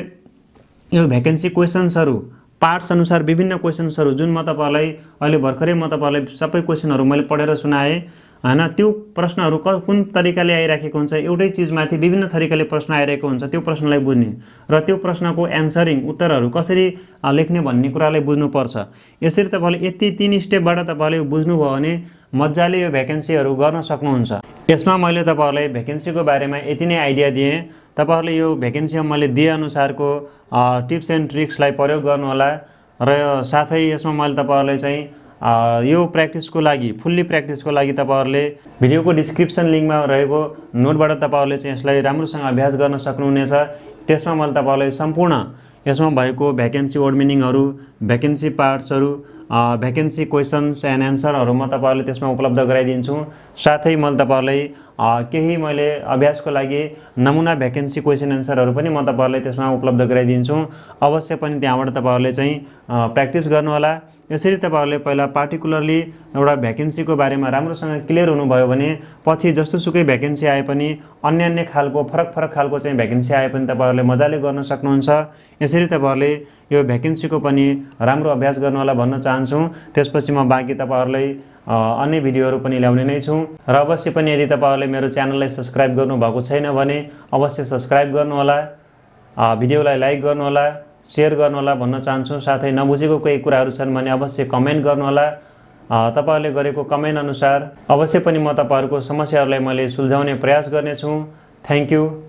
यो भ्याकेन्सी क्वेसन्सहरू पार्ट्स अनुसार विभिन्न क्वेसन्सहरू जुन म तपाईँलाई अहिले भर्खरै म तपाईँलाई सबै क्वेसनहरू मैले पढेर सुनाएँ हैन, त्यो प्रश्नहरू कुन तरिकाले आइराखेको हुन्छ, एउटै चिजमाथि विभिन्न तरिकाले प्रश्न आइरहेको हुन्छ, त्यो प्रश्नलाई बुझ्ने र त्यो प्रश्नको एन्सरिङ उत्तरहरू कसरी लेख्ने भन्ने कुरालाई बुझ्नुपर्छ। यसरी तपाईँले यति 3 स्टेपबाट तपाईँले बुझ्नुभयो भने मजाले यो भ्याकेन्सीहरू गर्न सक्नुहुन्छ। यसमा मैले तपाईँहरूलाई भ्याकेन्सीको बारेमा यति नै आइडिया दिएँ। तपाईँहरूले यो भ्याकेन्सीमा मैले दिए अनुसारको टिप्स एन्ड ट्रिक्सलाई प्रयोग गर्नुहोला र साथै यसमा मैले तपाईँहरूलाई चाहिँ यो प्र्याक्टिसको लागि, फुल्ली प्र्याक्टिसको लागि तपाईँहरूले भिडियोको डिस्क्रिप्सन लिङ्कमा रहेको नोटबाट तपाईँहरूले चाहिँ यसलाई राम्रोसँग अभ्यास गर्न सक्नुहुनेछ। त्यसमा मैले तपाईँहरूलाई सम्पूर्ण यसमा भएको भ्याकेन्सी वर्ड मिनिङहरू, भ्याकेन्सी पार्ट्सहरू, भ्याकेन्सी क्वेसन्स एन्ड एन्सरहरू म तपाईँहरूले त्यसमा उपलब्ध गराइदिन्छु। साथै मैले तपाईँहरूलाई केही मैले अभ्यासको लागि नमुना भ्याकेन्सी क्वेसन एन्सरहरू पनि म तपाईँहरूलाई त्यसमा उपलब्ध गराइदिन्छु। अवश्य पनि त्यहाँबाट तपाईँहरूले चाहिँ प्र्याक्टिस गर्नुहोला। यसरी तपाईँहरूले पहिला पार्टिकुलरली एउटा भ्याकेन्सीको बारेमा राम्रोसँग क्लियर हुनुभयो भने पछि जस्तोसुकै भ्याकेन्सी आए पनि अन्य खालको फरक खालको चाहिँ भ्याकेन्सी आए पनि तपाईँहरूले मजाले गर्न सक्नुहुन्छ। यसरी तपाईँहरूले यो भ्याकेन्सीको पनि राम्रो अभ्यास गर्नुहोला भन्न चाहन्छु। त्यसपछि म बाँकी तपाईँहरूलाई अन्य भिडियोहरू पनि ल्याउने नै छु। र अवश्य पनि यदि तपाईँहरूले मेरो च्यानललाई सब्स्क्राइब गर्नुभएको छैन भने अवश्य सब्स्क्राइब गर्नुहोला, भिडियोलाई लाइक गर्नुहोला, सेयर गर्नुहोला भन्न चाहन्छु। साथै नबुझेको केही कुराहरू छन् भने अवश्य कमेन्ट गर्नुहोला। तपाईँहरूले गरेको कमेन्ट अनुसार अवश्य पनि म तपाईँहरूको समस्याहरूलाई मैले सुल्झाउने प्रयास गर्नेछु। Thank you.